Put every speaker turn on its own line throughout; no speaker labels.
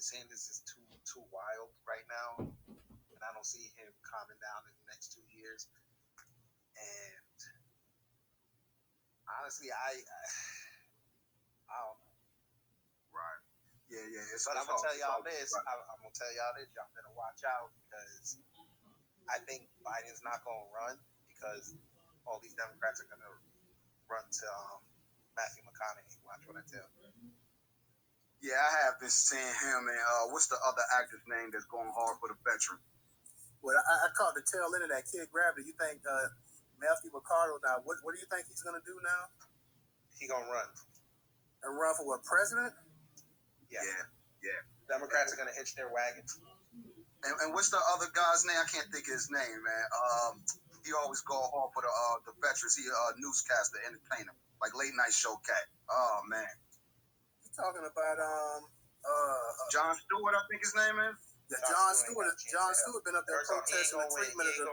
DeSantis is too wild right now, and I don't see him calming down in the next 2 years. And honestly, I don't know.
Right. Yeah.
But I'm gonna tell y'all this. I'm gonna tell y'all this. Y'all better watch out because I think Biden's not gonna run because all these Democrats are gonna run to Matthew McConaughey. Watch what I tell you.
Yeah, I have been seeing him, and what's the other actor's name that's going hard for the veteran?
Well, I caught the tail end of that kid grabbed it. You think Matthew McConaughey now? What do you think he's gonna do now?
He gonna run.
And run for what, president?
Yeah. Democrats are gonna hitch their wagons.
And what's the other guy's name? I can't think of his name, man. He always go hard for the veterans. He newscaster, entertainer, like late night show cat. Oh man.
Talking about
Jon Stewart, I think his name is.
Yeah, Jon Stewart been up there protesting the treatment of the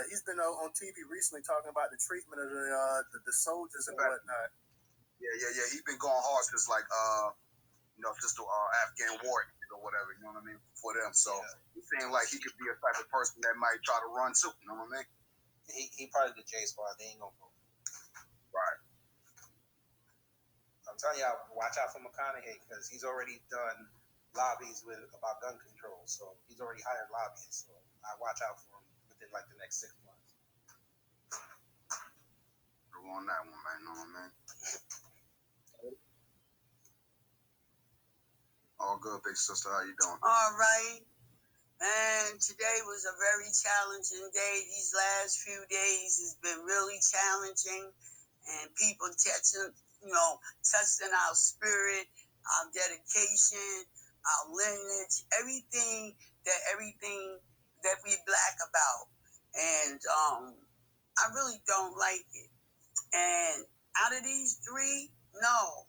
he's been on TV recently talking about the treatment of the soldiers and whatnot.
Yeah. He's been going hard since just the Afghan war or whatever. You know what I mean? For them, so he seemed like he could be a type of person that might try to run too. You know what I mean?
He part of the J squad. They ain't gonna vote.
Right.
I'm telling y'all, watch out for McConaughey because he's already done lobbies about gun control. So he's already hired lobbyists. So I watch out for him within like the next 6 months.
Go on that one, man. No, man. All good, big sister. How you doing?
All right. And today was a very challenging day. These last few days has been really challenging, and people testing our spirit, our dedication, our lineage, everything that we black about. And I really don't like it. And out of these three, no.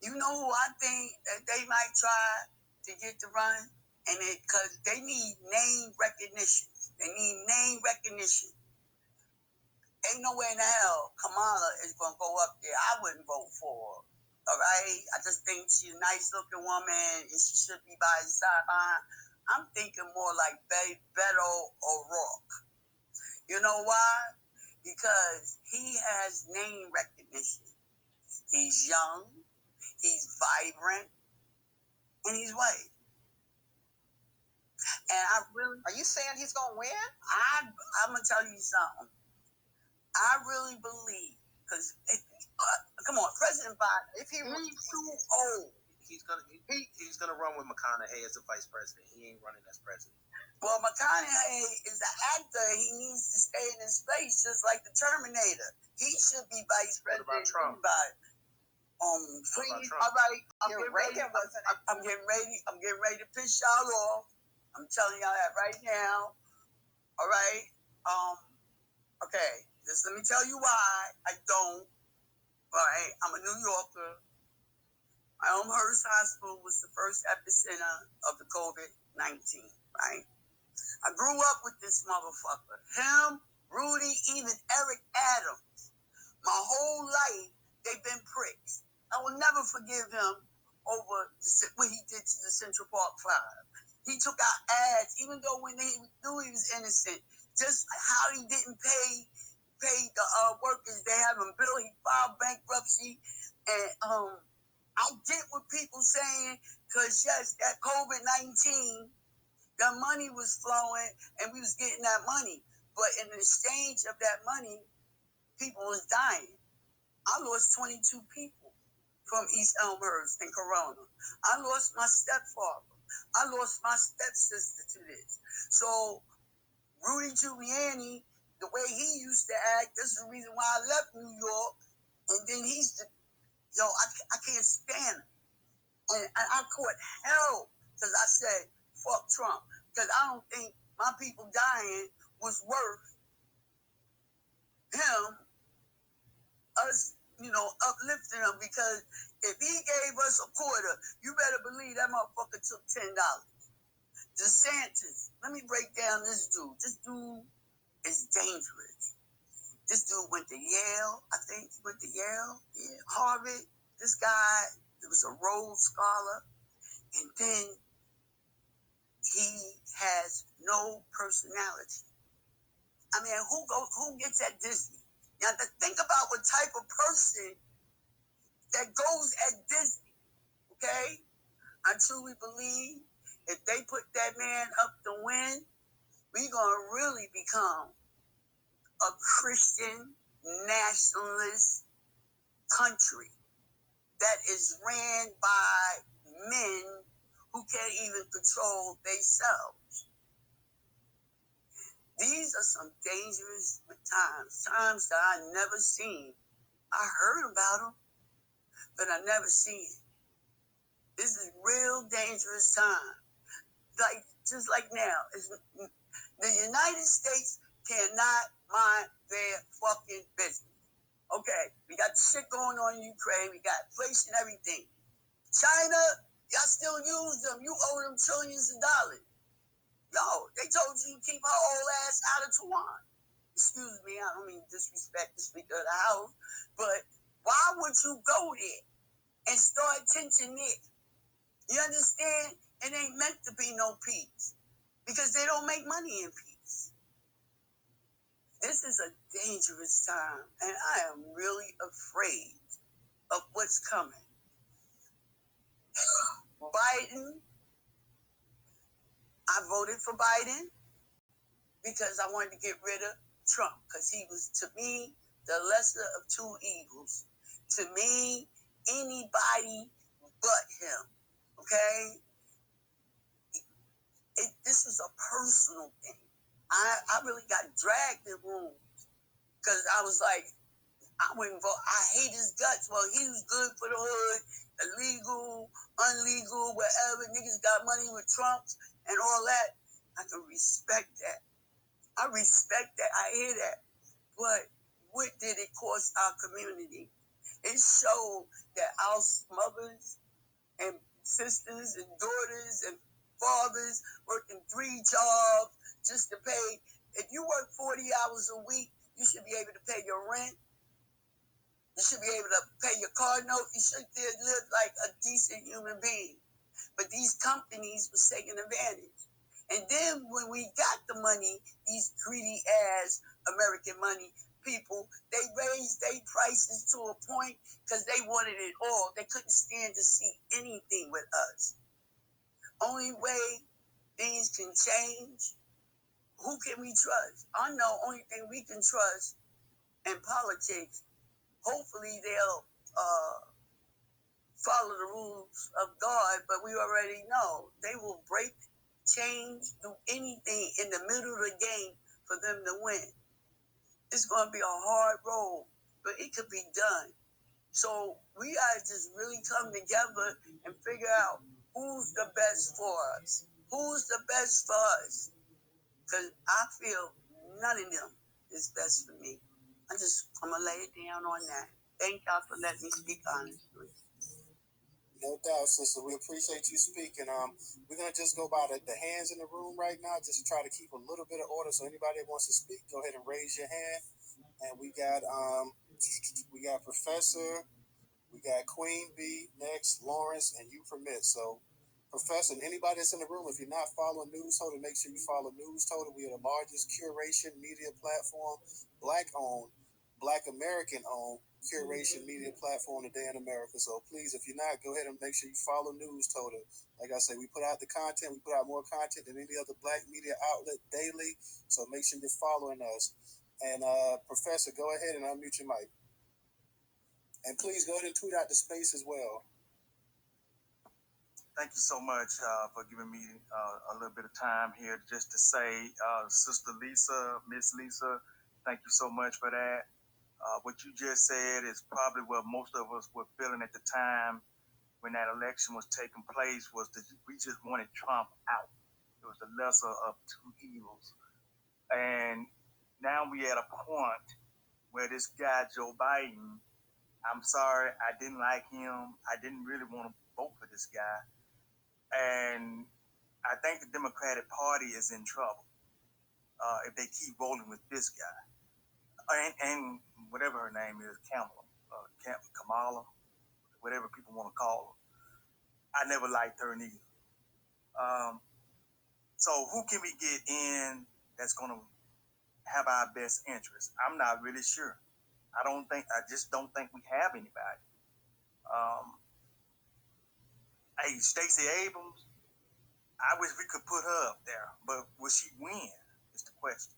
You know who I think that they might try to get to run? And because they need name recognition. Ain't no way in hell Kamala is going to go up there. I wouldn't vote for her. All right? I just think she's a nice-looking woman, and she should be by his sideline. I'm thinking more like Beto O'Rourke. You know why? Because he has name recognition. He's young, he's vibrant, and he's white. And I really...
Are you saying he's going to win?
I'm going to tell you something. I really believe, because, come on, President Biden,
if he's
too old.
He's gonna run with McConaughey as a vice president. He ain't running as president.
Well, McConaughey is an actor. He needs to stay in his space, just like the Terminator. He should be vice president.
What about Trump?
Please, all right. I'm getting ready to piss y'all off. I'm telling y'all that right now. All right. Okay. Just let me tell you why I don't. All right. I'm a New Yorker. My Elmhurst Hospital was the first epicenter of the COVID-19. Right. I grew up with this motherfucker. Him, Rudy, even Eric Adams. My whole life, they've been pricks. I will never forgive him over what he did to the Central Park Five. He took out ads, even though when they knew he was innocent, just how he didn't pay the workers. They have him bill. He filed bankruptcy. And I get what people saying, because yes, that COVID-19, the money was flowing and we was getting that money. But in exchange of that money, people was dying. I lost 22 people from East Elmhurst and Corona. I lost my stepfather. I lost my stepsister to this. So Rudy Giuliani, the way he used to act, this is the reason why I left New York. And then I can't stand him. And I caught hell because I said, fuck Trump. Because I don't think my people dying was worth him, us, uplifting him. Because if he gave us a quarter, you better believe that motherfucker took $10. Desantis, let me break down this dude. This dude is dangerous. This dude went to Yale. I think he went to Yale. Yeah. Harvard. This guy was a Rhodes Scholar. And then he has no personality. I mean, who gets at Disney? Now, think about what type of person that goes at Disney, okay? I truly believe if they put that man up to win, we're going to really become a Christian nationalist country that is ran by men who can't even control themselves. These are some dangerous times that I never seen. I heard about them, but I never seen it. This is real dangerous time. Like, just like now, the United States cannot mind their fucking business. Okay, we got the shit going on in Ukraine. We got inflation and everything. China, y'all still use them. You owe them trillions of dollars. Yo, they told you to keep her old ass out of Taiwan. Excuse me, I don't mean disrespect the Speaker of the House, but why would you go there and start tension there? You understand? It ain't meant to be no peace because they don't make money in peace. This is a dangerous time, and I am really afraid of what's coming. Biden, I voted for Biden because I wanted to get rid of Trump because he was, to me, the lesser of two evils. To me, anybody but him, okay? This is a personal thing. I really got dragged in rooms because I was like, I wouldn't vote. I hate his guts. Well, he was good for the hood, illegal, unlegal, whatever. Niggas got money with Trumps and all that. I can respect that. I respect that. I hear that. But what did it cost our community? It showed that our mothers and sisters and daughters and fathers working 3 jobs just to pay. If you work 40 hours a week, you should be able to pay your rent. You should be able to pay your car note. You should live like a decent human being. But these companies was taking advantage. And then when we got the money, these greedy ass American money people, they raised their prices to a point because they wanted it all. They couldn't stand to see anything with us. Only way things can change, who can we trust? I know only thing we can trust in politics, hopefully they'll follow the rules of God, but we already know they will break, change, do anything in the middle of the game for them to win. It's going to be a hard road, but it could be done. So we got to just really come together and figure out who's the best for us. Who's the best for us? Because I feel none of them is best for me. I'm going to lay it down on that. Thank y'all for letting me speak honestly.
No doubt, sister. We appreciate you speaking. We're gonna just go by the hands in the room right now, just to try to keep a little bit of order. So anybody that wants to speak, go ahead and raise your hand. And we got Professor, we got Queen B next, Lawrence, and you permit. So, Professor, and anybody that's in the room, if you're not following Newstoter, make sure you follow Newstoter. We are the largest curation media platform, Black-owned, Black American-owned curation media platform today in America. So please, if you're not, go ahead and make sure you follow Newstoter. Like I say, we put out the content. We put out more content than any other Black media outlet daily. So make sure you're following us. And Professor, go ahead and unmute your mic. And please go ahead and tweet out the space as well.
Thank you so much for giving me a little bit of time here just to say, Sister Lisa, Miss Lisa, thank you so much for that. What you just said is probably what most of us were feeling at the time when that election was taking place, was that we just wanted Trump out. It was the lesser of two evils. And now we at a point where this guy, Joe Biden, I'm sorry, I didn't like him. I didn't really want to vote for this guy. And I think the Democratic Party is in trouble if they keep rolling with this guy. And whatever her name is, Kamala, whatever people want to call her. I never liked her neither. So who can we get in that's going to have our best interests? I'm not really sure. I just don't think we have anybody. Hey, Stacey Abrams, I wish we could put her up there, but will she win is the question.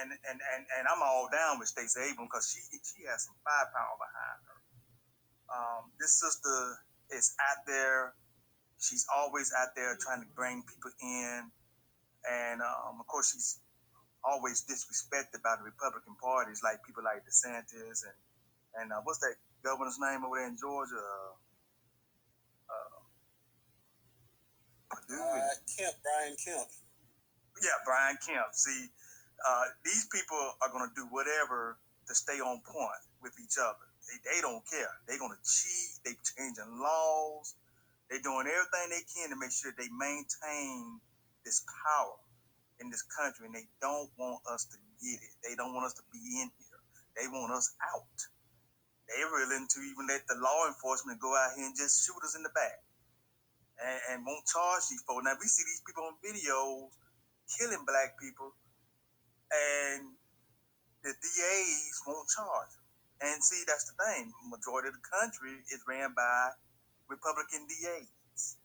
And I'm all down with Stacey Abrams because she has some firepower behind her. This sister is out there. She's always out there trying to bring people in. And of course, she's always disrespected by the Republican parties, like people like Desantis and what's that governor's name over there in Georgia?
Brian Kemp.
Yeah, Brian Kemp. See, these people are going to do whatever to stay on point with each other. They don't care. They're going to cheat. They're changing laws. They're doing everything they can to make sure they maintain this power in this country, and they don't want us to get it. They don't want us to be in here. They want us out. They're willing to even let the law enforcement go out here and just shoot us in the back and won't charge these folks. Now, we see these people on videos killing black people, and the DAs won't charge them. And see, that's the thing. Majority of the country is ran by Republican DAs.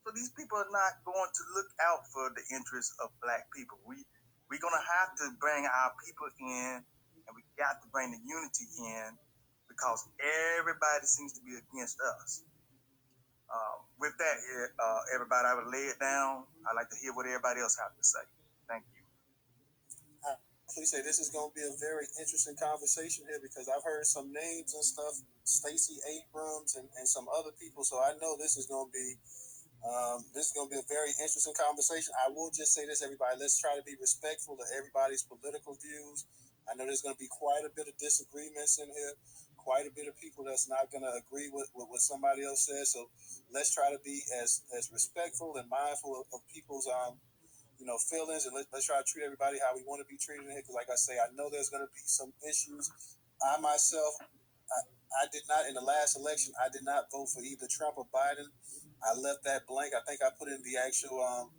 So these people are not going to look out for the interests of black people. We're going to have to bring our people in, and we got to bring the unity in because everybody seems to be against us. With that, everybody, I would lay it down. I'd like to hear what everybody else has to say. Thank you.
Please say this is going to be a very interesting conversation here because I've heard some names and stuff, Stacey Abrams and some other people. So I know this is going to be a very interesting conversation. I will just say this, everybody. Let's try to be respectful of everybody's political views. I know there's going to be quite a bit of disagreements in here, quite a bit of people that's not going to agree with what somebody else says. So let's try to be as respectful and mindful of people's feelings, and let's try to treat everybody how we want to be treated in here. Because, like I say, I know there's going to be some issues. I myself, I did not in the last election. I did not vote for either Trump or Biden. I left that blank. I think I put in the actual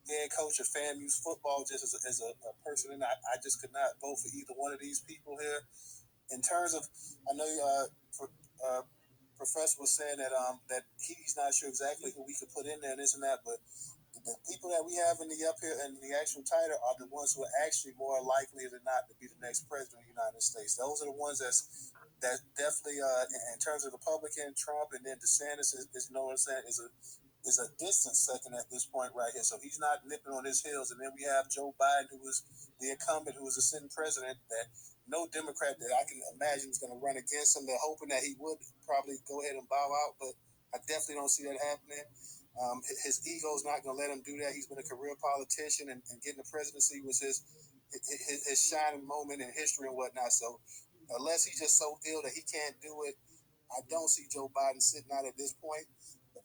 head coach of FAMU's football just as a person, and I just could not vote for either one of these people here. In terms of, I know Professor was saying that he's not sure exactly who we could put in there and this and that, but the people that we have in the up here and the actual title are the ones who are actually more likely than not to be the next president of the United States. Those are the ones that definitely in terms of Republican, Trump, and then DeSantis is you know what I'm saying, is a distant second at this point right here. So he's not nipping on his heels. And then we have Joe Biden, who was the incumbent, who was a sitting president that no Democrat that I can imagine is going to run against him. They're hoping that he would probably go ahead and bow out, but I definitely don't see that happening. His ego is not going to let him do that. He's been a career politician, and getting the presidency was his shining moment in history and whatnot. So unless he's just so ill that he can't do it, I don't see Joe Biden sitting out at this point.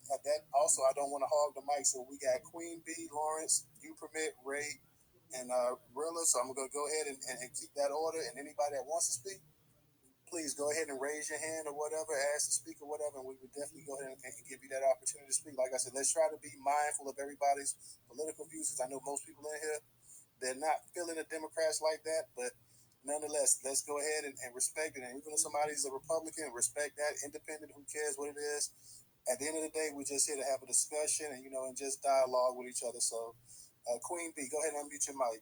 That also, I don't want to hog the mic. So we got Queen B, Lawrence, You Permit, Ray, and Rilla. So I'm going to go ahead and keep that order. And anybody that wants to speak, please go ahead and raise your hand or whatever, ask to speak or whatever, and we would definitely go ahead and give you that opportunity to speak. Like I said, let's try to be mindful of everybody's political views, because I know most people in here, they're not feeling the Democrats like that, but nonetheless, let's go ahead and respect it. And even if somebody's a Republican, respect that. Independent, who cares what it is? At the end of the day, we're just here to have a discussion and and just dialogue with each other. So, Queen B, go ahead and unmute your mic.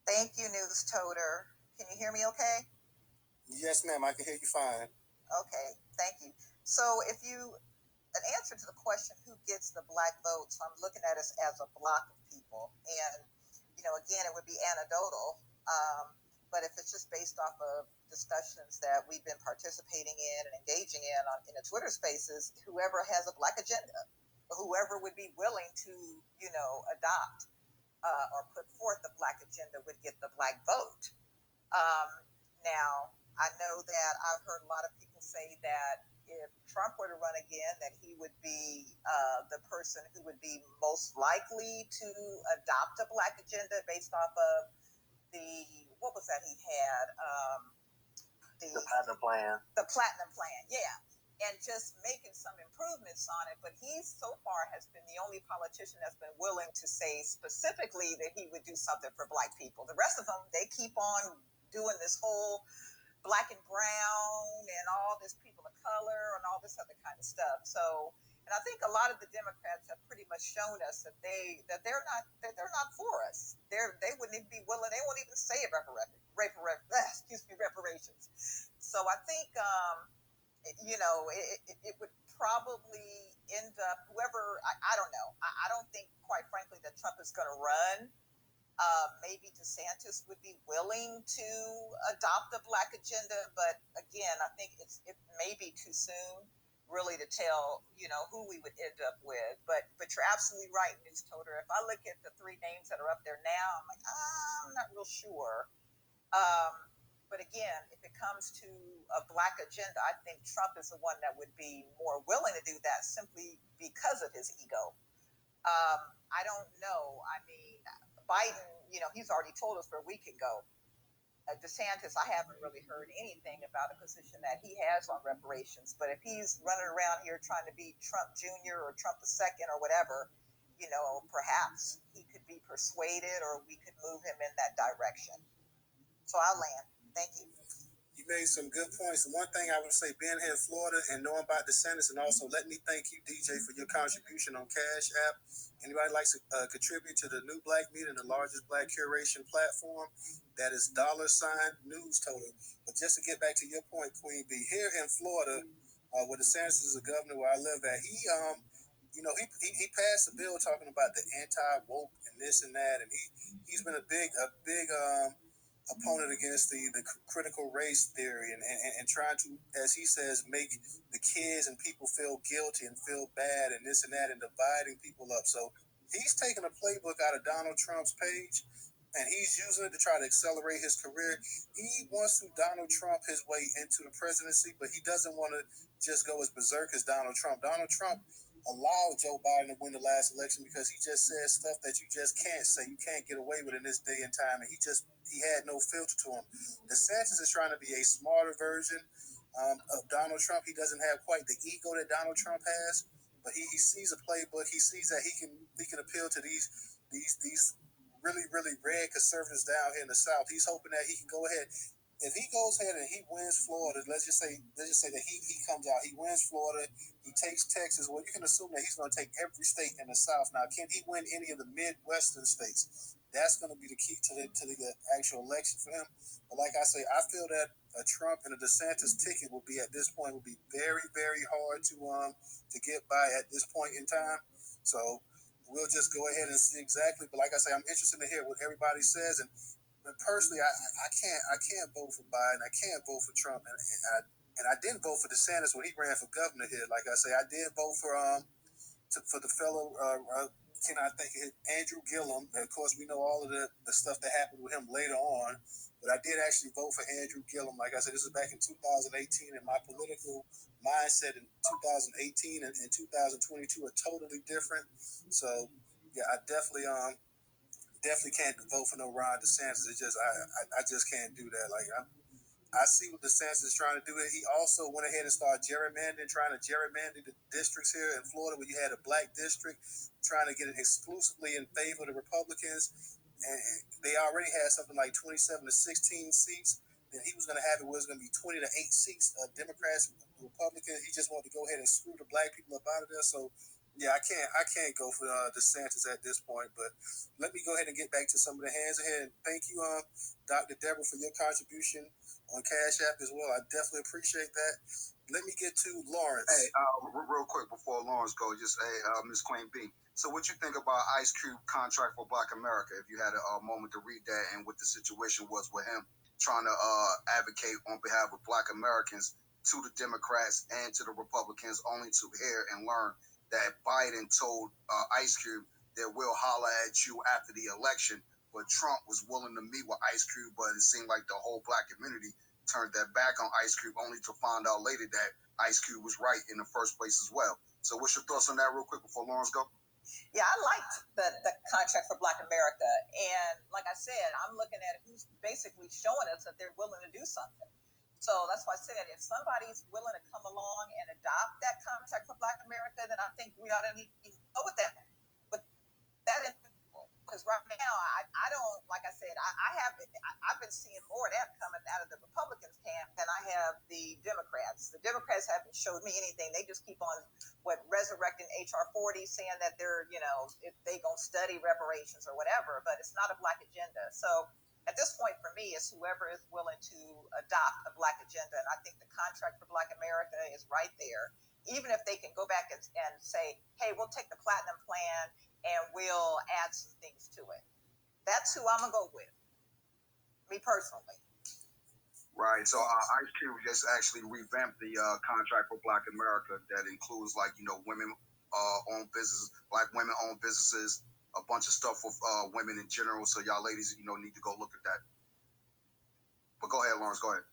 Thank you, Newstoter. Can you hear me okay?
Yes, ma'am, I can hear you fine.
Okay, thank you. So an answer to the question, who gets the black vote, so I'm looking at us as a block of people. And, again, it would be anecdotal. But if it's just based off of discussions that we've been participating in and engaging in the Twitter spaces, whoever has a black agenda, whoever would be willing to, adopt or put forth the black agenda would get the black vote. Now, I know that I've heard a lot of people say that if Trump were to run again, that he would be the person who would be most likely to adopt a black agenda based off of what was that he had? The
platinum plan.
The platinum plan, yeah. and just making some improvements on it. But he so far has been the only politician that's been willing to say specifically that he would do something for Black people. The rest of them, they keep on doing this whole Black and brown and all this people of color and all this other kind of stuff. So, and I think a lot of the Democrats have pretty much shown us that they're not for us. They wouldn't even be willing. They won't even say reparations. So I think it would probably end up whoever. I don't know. I don't think, quite frankly, that Trump is going to run. Maybe Desantis would be willing to adopt a Black agenda, but again, I think it may be too soon, really, to tell who we would end up with. But you're absolutely right, Newstoter. If I look at the three names that are up there now, I'm like, I'm not real sure. But again, if it comes to a Black agenda, I think Trump is the one that would be more willing to do that simply because of his ego. I don't know. I mean, Biden, he's already told us where we can go. DeSantis, I haven't really heard anything about a position that he has on reparations. But if he's running around here trying to be Trump Jr. or Trump II or whatever, perhaps he could be persuaded or we could move him in that direction. So I'll land. Thank you.
You made some good points. The one thing I would say, being here in Florida and knowing about DeSantis, and also let me thank you, DJ, for your contribution on Cash App. Anybody likes to contribute to the New Black Meeting, the largest Black curation platform, that is $Newstoter. But just to get back to your point, Queen B, here in Florida, where DeSantis is the governor where I live at, he passed a bill talking about the anti-woke and this and that, and he's been a big opponent against the critical race theory and trying to, as he says, make the kids and people feel guilty and feel bad and this and that and dividing people up. So he's taking a playbook out of Donald Trump's page and he's using it to try to accelerate his career. He wants to Donald Trump his way into the presidency, but he doesn't want to just go as berserk as Donald Trump. Donald Trump allowed Joe Biden to win the last election because he just said stuff that you just can't say. You can't get away with in this day and time. And he had no filter to him. DeSantis is trying to be a smarter version of Donald Trump. He doesn't have quite the ego that Donald Trump has, but he sees a playbook. He sees that he can appeal to these really, really red conservatives down here in the South. He's hoping that he can go ahead. If he goes ahead and he wins Florida, let's just say that he comes out, he wins Florida, he takes Texas. Well, you can assume that he's going to take every state in the South. Now, can he win any of the Midwestern states? That's going to be the key to the actual election for him. But like I say, I feel that a Trump and a DeSantis ticket will be very, very hard to get by at this point in time. So we'll just go ahead and see exactly. But like I say, I'm interested to hear what everybody says. But personally, I can't vote for Biden. I can't vote for Trump, and I didn't vote for DeSantis when he ran for governor here. Like I say, I did vote for the fellow. Can I think of Andrew Gillum? And of course, we know all of the stuff that happened with him later on. But I did actually vote for Andrew Gillum. Like I said, this was back in 2018, and my political mindset in 2018 and 2022 are totally different. So yeah, I definitely can't vote for no Ron DeSantis. It's just I just can't do that. Like I see what DeSantis is trying to do. He also went ahead and started trying to gerrymander the districts here in Florida where you had a Black district, trying to get it exclusively in favor of the Republicans. And they already had something like 27 to 16 seats. Then he was going to have it where it was going to be 20 to 8 seats, Democrats, Republicans. He just wanted to go ahead and screw the Black people up out of there. So yeah, I can't go for DeSantis at this point, but let me go ahead and get back to some of the hands ahead. And thank you, Dr. Deborah, for your contribution on Cash App as well. I definitely appreciate that. Let me get to Lawrence.
Hey, real quick before Lawrence go, just Miss Queen B. So what you think about Ice Cube contract for Black America? If you had a moment to read that and what the situation was with him trying to advocate on behalf of Black Americans to the Democrats and to the Republicans, only to hear and learn that Biden told Ice Cube that we'll holler at you after the election, but Trump was willing to meet with Ice Cube, but it seemed like the whole Black community turned their back on Ice Cube, only to find out later that Ice Cube was right in the first place as well. So what's your thoughts on that real quick before Lawrence go?
Yeah, I liked the contract for Black America. And like I said, I'm looking at who's basically showing us that they're willing to do something. So that's why I said if somebody's willing to come along and adopt that contract for Black America, then I think we ought to go with that. But that individual, because right now I don't, like I said, I've been seeing more of that coming out of the Republicans camp than I have the Democrats. The Democrats haven't showed me anything. They just keep on resurrecting HR 40, saying that they're, if they gonna study reparations or whatever, but it's not a Black agenda. So at this point, for me, it's whoever is willing to adopt a Black agenda. And I think the contract for Black America is right there. Even if they can go back and say, hey, we'll take the platinum plan and we'll add some things to it. That's who I'm going to go with, me personally.
Right. So Ice Cube just actually revamped the contract for Black America that includes, like, women owned businesses, Black women owned businesses, a bunch of stuff with women in general. So y'all ladies, need to go look at that. But go ahead, Lawrence. Go ahead.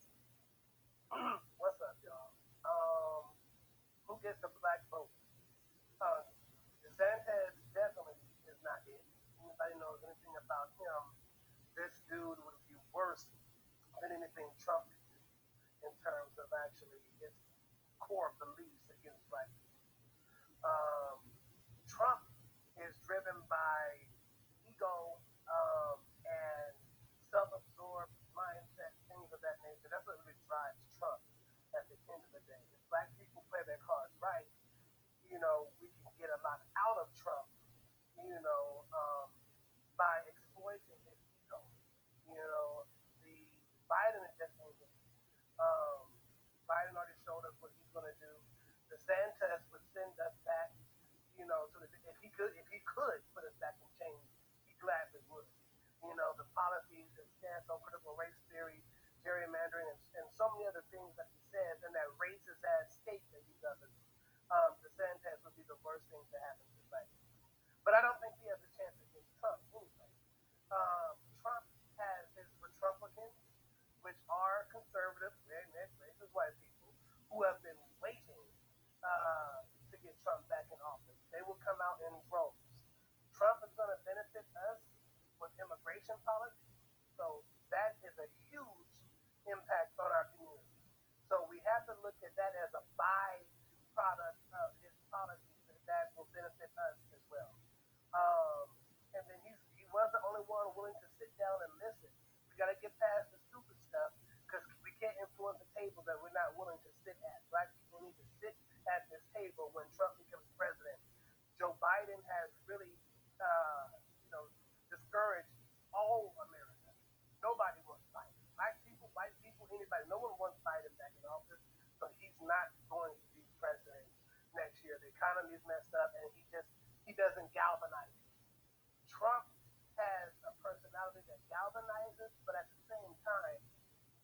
What's up, y'all? Who gets the Black vote? Desantis definitely is not it. Anybody knows anything about him, this dude would be worse than anything Trump could do in terms of actually his core beliefs against Black people. Trump is driven by ego and self-absorbed mindset, things of that nature. That's what really drives Trump at the end of the day. If Black people play their cards right, we can get a lot out of Trump, by exploiting his ego. The Biden agenda, Biden already showed us what he's going to do. DeSantis would send us back, so that if he could put us back in chains, he gladly would. The policies, his stance on critical race theory, gerrymandering, and so many other things that he says, and that racist ass state that he doesn't. DeSantis would be the worst thing to happen to Black people. But I don't think he has a chance against Trump anyway. Trump has his Republicans, which are conservative, redneck, racist white people, who have been waiting to get Trump back in office. They will come out in droves. Trump is going to benefit us with immigration policy, so that is a huge impact on our community. So we have to look at that as a byproduct of his policies that will benefit us as well. And then he was the only one willing to sit down and listen. We got to get past the stupid stuff because we can't influence a table that we're not willing to sit at. Black people need to sit at this table when Trump becomes president. Joe Biden has really, discouraged all America. Nobody wants Biden. Black people, white people, anybody. No one wants Biden back in office. So he's not going to be president next year. The economy is messed up, and he doesn't galvanize. Trump has a personality that galvanizes, but at the same time,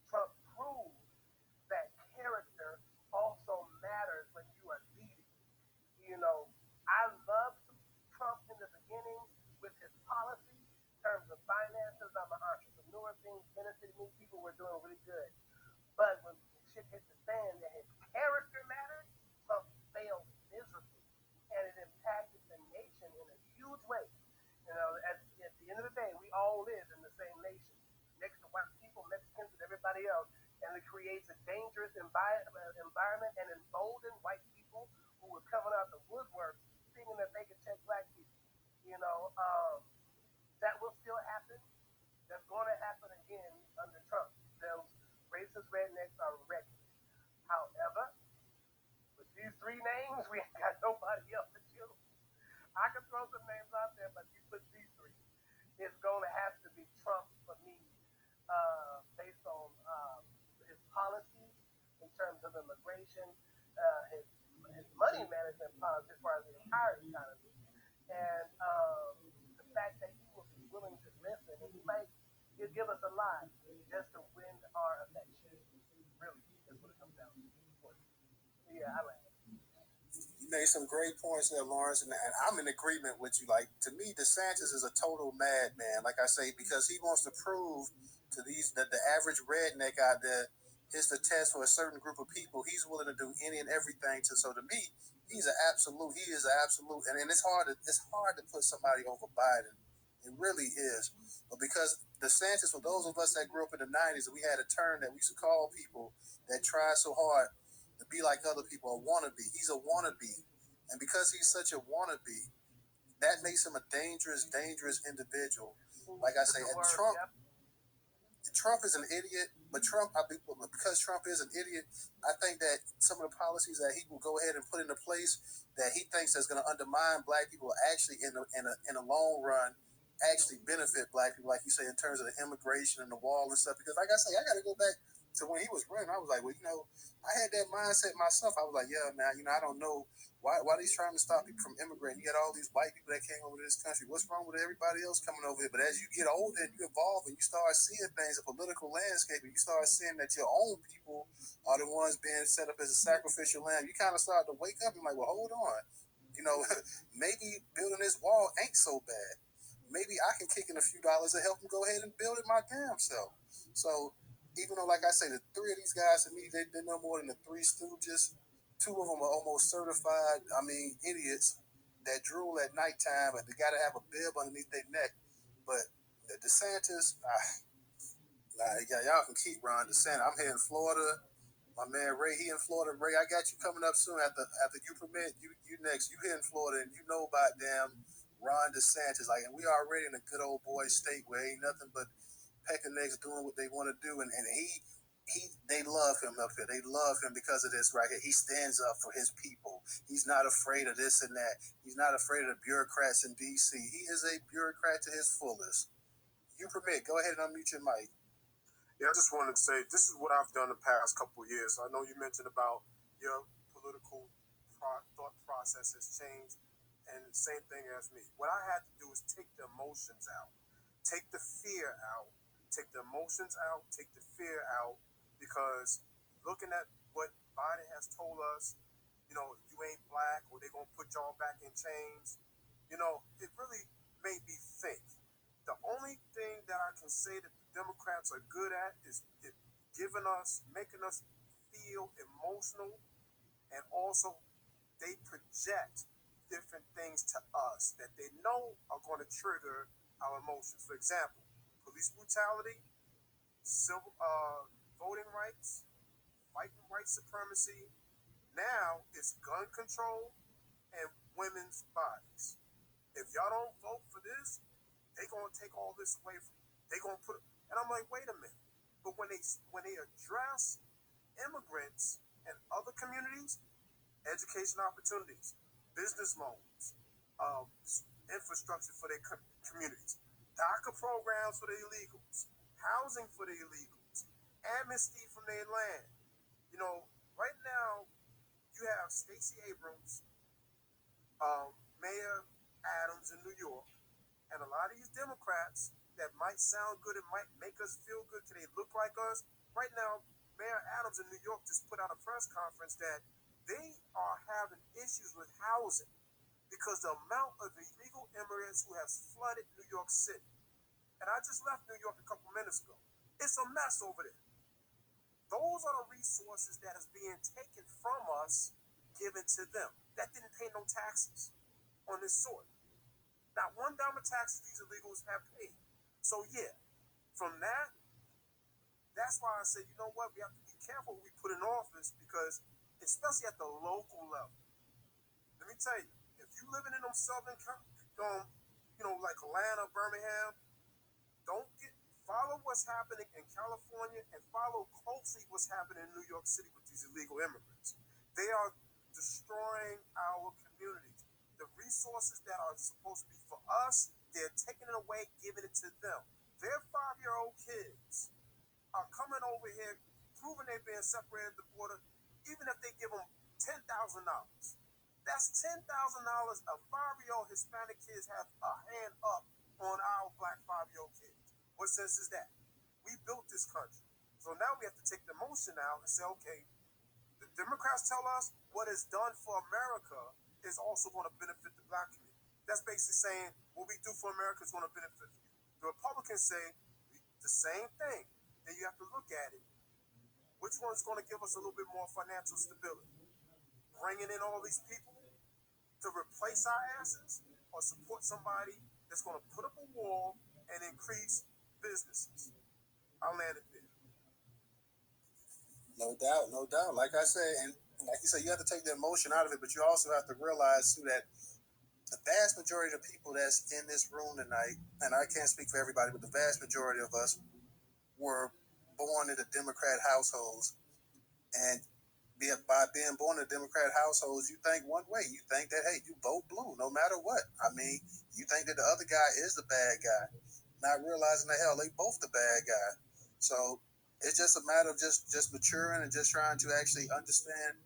Trump proves that character also matters when you are leading. I loved Trump in the beginning with his policy in terms of finances. I'm an entrepreneur, things benefited me, people were doing really good. But when shit hit the fan and his character mattered, Trump failed miserably. And it impacted the nation in a huge way. At the end of the day, we all live in the same nation, next to white people, Mexicans, and everybody else. And it creates a dangerous environment and emboldened white people who were coming out the woodwork thinking that they could check Black people. That will still happen. That's going to happen again under Trump. Those racist rednecks are ready. However, with these three names, we ain't got nobody else to choose. I can throw some names out there, but you put these three. It's going to have to be Trump for me, based on his policies in terms of immigration, his money management policies as far as the entire economy, and the fact that he will be willing to listen, and he'll give us a lot just to win our affection. Really, that's what it comes down to. Yeah, I like it.
You made some great points there, Lawrence, and I'm in agreement with you. Like, to me, DeSantis is a total madman. Like I say, because he wants to prove to that the average redneck out there is the test for a certain group of people. He's willing to do any and everything to. So to me, he is an absolute, and it's hard to put somebody over Biden It really is. But because Desantis, for those of us that grew up in the 90s, we had a term that we used to call people that try so hard to be like other people, a wannabe. He's a wannabe. And because he's such a wannabe, that makes him a dangerous, dangerous individual. Like I say, and Trump is an idiot, but because Trump is an idiot, I think that some of the policies that he will go ahead and put into place that he thinks is going to undermine black people actually in the long run actually benefit black people, like you say, in terms of the immigration and the wall and stuff. Because like I say, I got to go back to when he was running. I was like, well, I had that mindset myself. I was like, yeah, man, I don't know why he's trying to stop people from immigrating. You got all these white people that came over to this country. What's wrong with everybody else coming over here? But as you get older and you evolve and you start seeing things, the political landscape, and you start seeing that your own people are the ones being set up as a sacrificial lamb, you kind of start to wake up and like, well, hold on. Maybe building this wall ain't so bad. Maybe I can kick in a few dollars to help him go ahead and build it my damn self. So even though, like I say, the three of these guys to me, they're no more than the Three Stooges. Two of them are almost certified, idiots that drool at nighttime and they got to have a bib underneath their neck. But the DeSantis, y'all can keep Ron DeSantis. I'm here in Florida. My man Ray, he in Florida. Ray, I got you coming up soon after you permit. You next. You here in Florida and you know about damn Ron DeSantis. Like, and we already in a good old boy state where ain't nothing but pecking necks doing what they want to do, and they love him up here. They love him because of this right here. He stands up for his people. He's not afraid of this and that. He's not afraid of the bureaucrats in D.C. He is a bureaucrat to his fullest. You permit. Go ahead and unmute your mic.
Yeah, I just wanted to say this is what I've done the past couple of years. I know you mentioned about your political thought process has changed, and the same thing as me. What I had to do is take the emotions out, take the fear out, take the emotions out, take the fear out, because looking at what Biden has told us, you ain't black or they're going to put y'all back in chains, it really made me think. The only thing that I can say that the Democrats are good at is making us feel emotional, and also they project different things to us that they know are going to trigger our emotions. For example, police brutality, civil voting rights, fighting white supremacy. Now it's gun control and women's bodies. If y'all don't vote for this, they gonna take all this away from you. They gonna put, and I'm like, wait a minute. But when they address immigrants and other communities, education opportunities, business loans, infrastructure for their communities, DACA programs for the illegals, housing for the illegals, amnesty from their land. Right now you have Stacey Abrams, Mayor Adams in New York, and a lot of these Democrats that might sound good, it might make us feel good, can they look like us? Right now, Mayor Adams in New York just put out a press conference that they are having issues with housing because the amount of illegal immigrants who has flooded New York City. And I just left New York a couple minutes ago. It's a mess over there. Those are the resources that is being taken from us, given to them. That didn't pay no taxes on this soil. Not one dime of taxes these illegals have paid. So yeah, from that's why I said, you know what, we have to be careful what we put in office, because especially at the local level. Let me tell you, if you living in them southern, like Atlanta, Birmingham, follow what's happening in California and follow closely what's happening in New York City with these illegal immigrants. They are destroying our communities. The resources that are supposed to be for us, they're taking it away, giving it to them. Their 5-year-old kids are coming over here, proving they're being separated at the border, even if they give them $10,000. That's $10,000 a 5-year-old Hispanic kids have a hand up on our black 5-year-old kids. What sense is that? We built this country. So now we have to take the motion out and say, okay, the Democrats tell us what is done for America is also going to benefit the black community. That's basically saying what we do for America is going to benefit you. The Republicans say the same thing. Then you have to look at it. Which one's going to give us a little bit more financial stability? Bringing in all these people to replace our asses, or support somebody that's going to put up a wall and increase businesses. I'll land it there.
No doubt, no doubt. Like I said, and like you said, you have to take the emotion out of it, but you also have to realize too that the vast majority of the people that's in this room tonight, and I can't speak for everybody, but the vast majority of us were born into Democrat households. And by being born in Democrat households, you think one way. You think that, hey, you vote blue no matter what. I mean, you think that the other guy is the bad guy, not realizing that, hell, they both the bad guy. So it's just a matter of just maturing and just trying to actually understand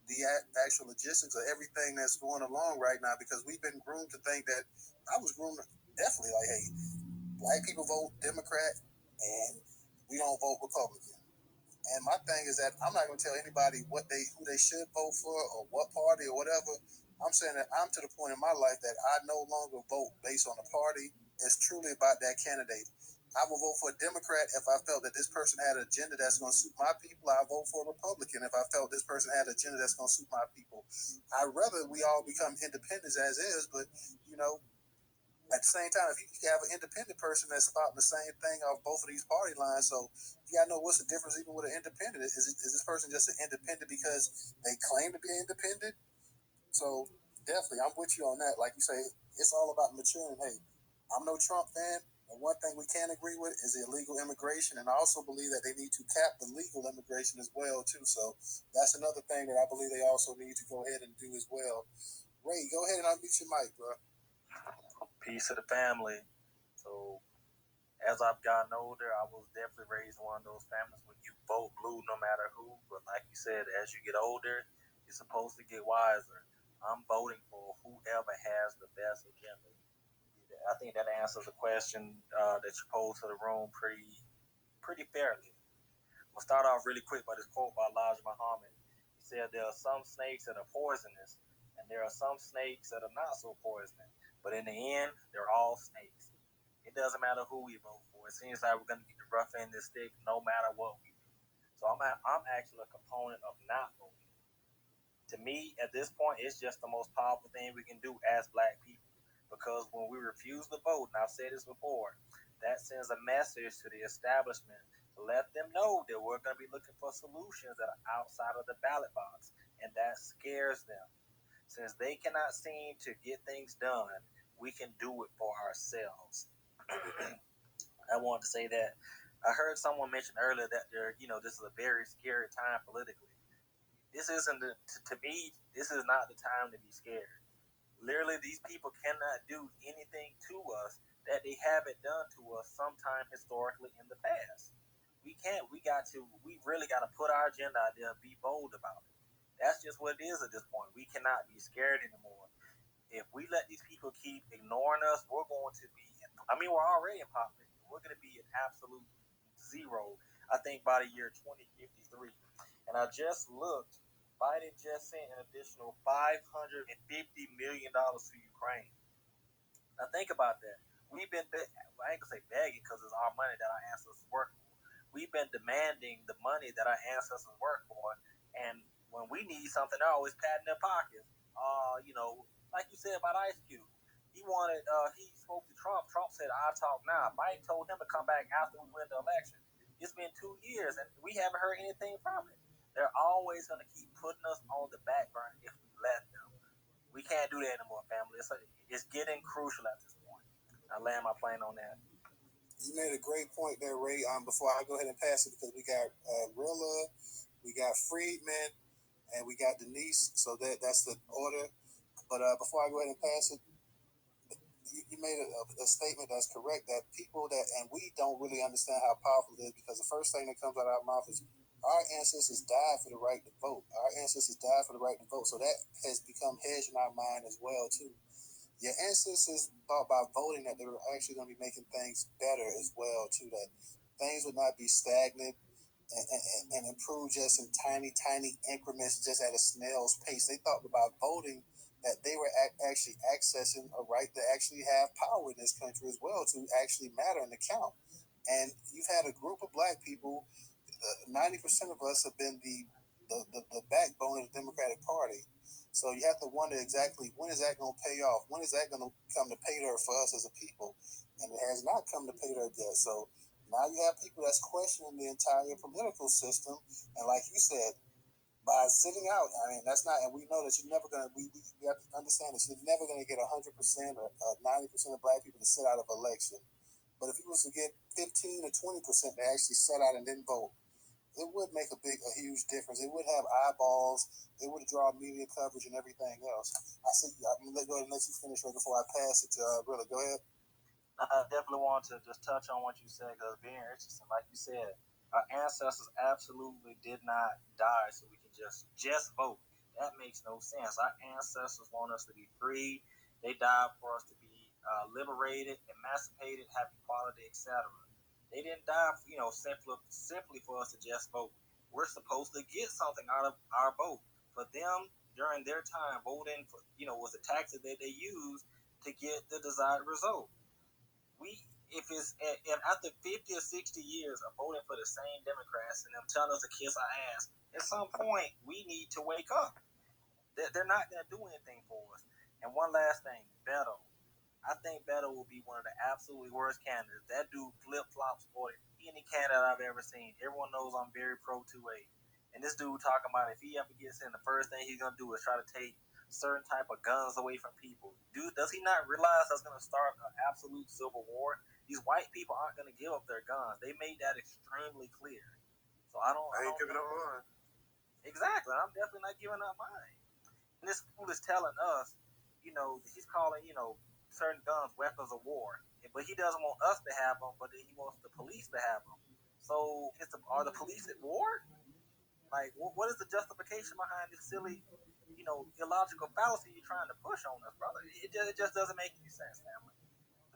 the actual logistics of everything that's going along right now, because we've been groomed to think that, I was groomed definitely like, hey, black people vote Democrat and we don't vote Republican. And my thing is that I'm not going to tell anybody who they should vote for or what party or whatever. I'm saying that I'm to the point in my life that I no longer vote based on the party. It's truly about that candidate. I will vote for a Democrat if I felt that this person had an agenda that's going to suit my people. I vote for a Republican if I felt this person had an agenda that's going to suit my people. I'd rather we all become independents as is, but you know, at the same time, if you have an independent person that's spouting the same thing off both of these party lines, so you gotta know what's the difference even with an independent. Is this person just an independent because they claim to be independent? So definitely, I'm with you on that. Like you say, it's all about maturing. Hey, I'm no Trump fan, and one thing we can agree with is illegal immigration, and I also believe that they need to cap the legal immigration as well too. So that's another thing that I believe they also need to go ahead and do as well. Ray, go ahead and unmute your mic, bro.
Peace to the family. So, as I've gotten older, I was definitely raised in one of those families where you vote blue no matter who. But like you said, as you get older, you're supposed to get wiser. I'm voting for whoever has the best agenda. I think that answers the question that you posed to the room pretty fairly. We'll start off really quick by this quote by Elijah Muhammad. He said, "There are some snakes that are poisonous, and there are some snakes that are not so poisonous. But in the end, they're all snakes. It doesn't matter who we vote for. It seems like we're going to get the rough end of the stick no matter what we do. So I'm actually a component of not voting. To me, at this point, it's just the most powerful thing we can do as black people. Because when we refuse to vote, and I've said this before, that sends a message to the establishment to let them know that we're going to be looking for solutions that are outside of the ballot box. And that scares them. Since they cannot seem to get things done, we can do it for ourselves. I wanted to say that I heard someone mention earlier that this is a very scary time politically. This isn't to me. This is not the time to be scared. Literally, these people cannot do anything to us that they haven't done to us sometime historically in the past. We can't. We got to. We really got to put our agenda out there and be bold about it. That's just what it is at this point. We cannot be scared anymore. If we let these people keep ignoring us, we're going to be. I mean, we're already in poverty. We're going to be at absolute zero. I think by the year 2053. And I just looked. Biden just sent an additional $550 million to Ukraine. Now think about that. We've been, I ain't gonna say begging because it's our money that our ancestors work for. We've been demanding the money that our ancestors work for, and when we need something, they're always patting their pockets. Like you said about Ice Cube, he spoke to Trump. Trump said, "I talk now." Biden told him to come back after we win the election. It's been 2 years, and we haven't heard anything from it. They're always gonna keep putting us on the back burner if we let them. We can't do that anymore, family. It's getting crucial at this point. I land my plane on that.
You made a great point there, Ray. Before I go ahead and pass it, because we got Rilla, we got Friedman, and we got Denise. So that's the order. But before I go ahead and pass it, you made a statement that's correct, that people that, and we don't really understand how powerful it is, because the first thing that comes out of our mouth is our ancestors died for the right to vote. Our ancestors died for the right to vote. So that has become hedge in our mind as well too. Your ancestors thought by voting that they were actually going to be making things better as well too, that things would not be stagnant and improve just in tiny increments, just at a snail's pace. They thought about voting that they were actually accessing a right to actually have power in this country as well, to actually matter and account. And you've had a group of black people, 90% of us have been the backbone of the Democratic Party. So you have to wonder exactly when is that going to pay off? When is that going to come to pay dirt for us as a people? And it has not come to pay dirt yet. So now you have people that's questioning the entire political system. And like you said, by sitting out, I mean, that's not, and we know that you're never going to, we have to understand that you're never going to get 100% or 90% of black people to sit out of election. But if you was to get 15 or 20% to actually sit out and didn't vote, it would make a huge difference. It would have eyeballs. It would draw media coverage and everything else. I'm going to go ahead and let you finish right before I pass it to Rilla. Go ahead.
I definitely want to just touch on what you said because it's very interesting. Like you said, our ancestors absolutely did not die so we can just vote. That makes no sense. Our ancestors want us to be free. They died for us to be liberated, emancipated, have equality, etc. They didn't die, simply for us to just vote. We're supposed to get something out of our vote. For them, during their time, voting was a tactic that they used to get the desired result. We if it's if after 50 or 60 years of voting for the same Democrats and them telling us to kiss our ass, at some point we need to wake up. They're not going to do anything for us. And one last thing, Beto. I think Beto will be one of the absolutely worst candidates. That dude flip flops for any candidate I've ever seen. Everyone knows I'm very pro 2A. And this dude talking about if he ever gets in, the first thing he's gonna do is try to take certain type of guns away from people. Dude, does he not realize that's gonna start an absolute civil war? These white people aren't gonna give up their guns. They made that extremely clear. So I
ain't giving up mine.
Exactly. I'm definitely not giving up mine. And this fool is telling us, he's calling, certain guns weapons of war. But he doesn't want us to have them, but he wants the police to have them. So are the police at war? Like, what is the justification behind this silly, illogical fallacy you're trying to push on us, brother? It just doesn't make any sense, family.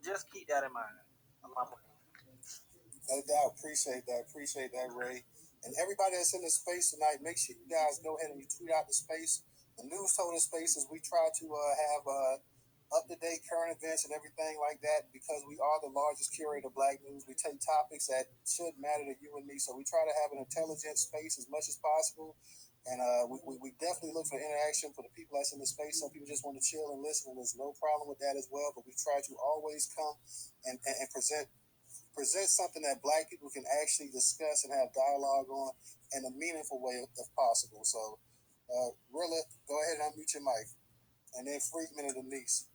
Just keep that in mind.
No doubt. Appreciate that, Ray. And everybody that's in the space tonight, make sure you guys go ahead and you tweet out the space. The Newstoter spaces, we try to have up-to-date current events and everything like that because we are the largest curator of black news. We take topics that should matter to you and me. So we try to have an intelligent space as much as possible. And we definitely look for interaction for the people that's in the space. Some people just want to chill and listen, and there's no problem with that as well. But we try to always come and present something that black people can actually discuss and have dialogue on in a meaningful way if possible. So, Rilla, go ahead and unmute your mic. And then Freakman and Denise.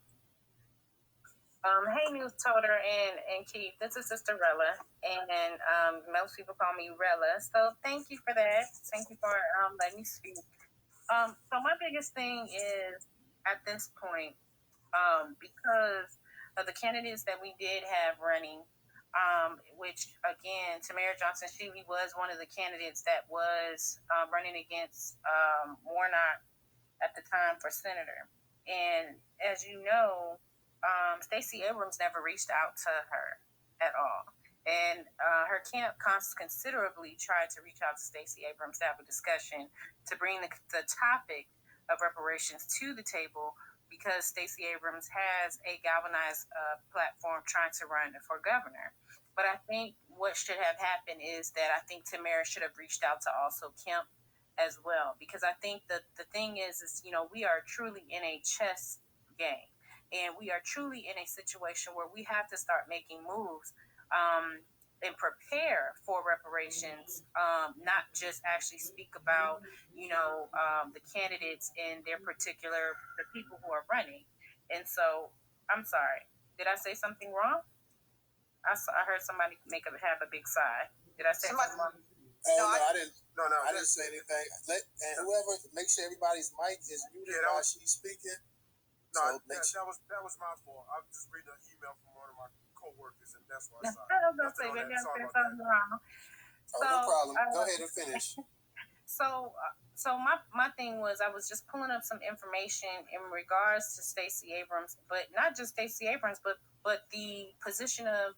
Hey, Newstoter and Keith. This is Sister Rella, and most people call me Rella. So thank you for that. Thank you for letting me speak. So my biggest thing is at this point, because of the candidates that we did have running, which again, Tamara Johnson Shealy was one of the candidates that was running against Warnock at the time for senator. And as you know, Stacey Abrams never reached out to her at all. And her camp considerably tried to reach out to Stacey Abrams to have a discussion to bring the topic of reparations to the table because Stacey Abrams has a galvanized platform trying to run for governor. But I think what should have happened is that I think Tamara should have reached out to also Kemp as well, because I think that the thing is we are truly in a chess game, and we are truly in a situation where we have to start making moves and prepare for reparations, not just actually speak about the candidates and the people who are running. And so I'm sorry, did I say something wrong? I heard somebody have a big sigh. Did I say something wrong?
No, I didn't. No, I didn't say anything. Whoever, make sure everybody's mic is muted while she's speaking.
No, that was my fault. I was just reading an email from one of my coworkers, and that's why I saw.
I was gonna say maybe I said something wrong.
No problem. Go ahead and finish.
So my thing was I was just pulling up some information in regards to Stacey Abrams, but not just Stacey Abrams, but the position of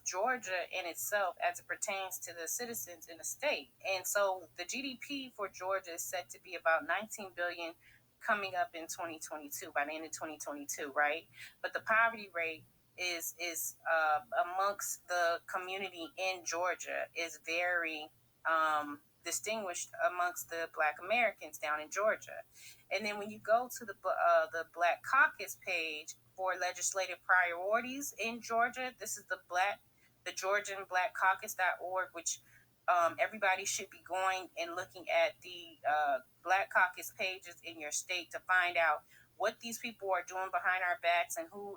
Georgia in itself as it pertains to the citizens in the state. And so the GDP for Georgia is set to be about $19 billion coming up in 2022, by the end of 2022, right? But the poverty rate is amongst the community in Georgia is very distinguished amongst the Black Americans down in Georgia. And then when you go to the Black Caucus page for legislative priorities in Georgia, this is the Georgian Black Caucus.org, which everybody should be going and looking at the Black Caucus pages in your state to find out what these people are doing behind our backs and who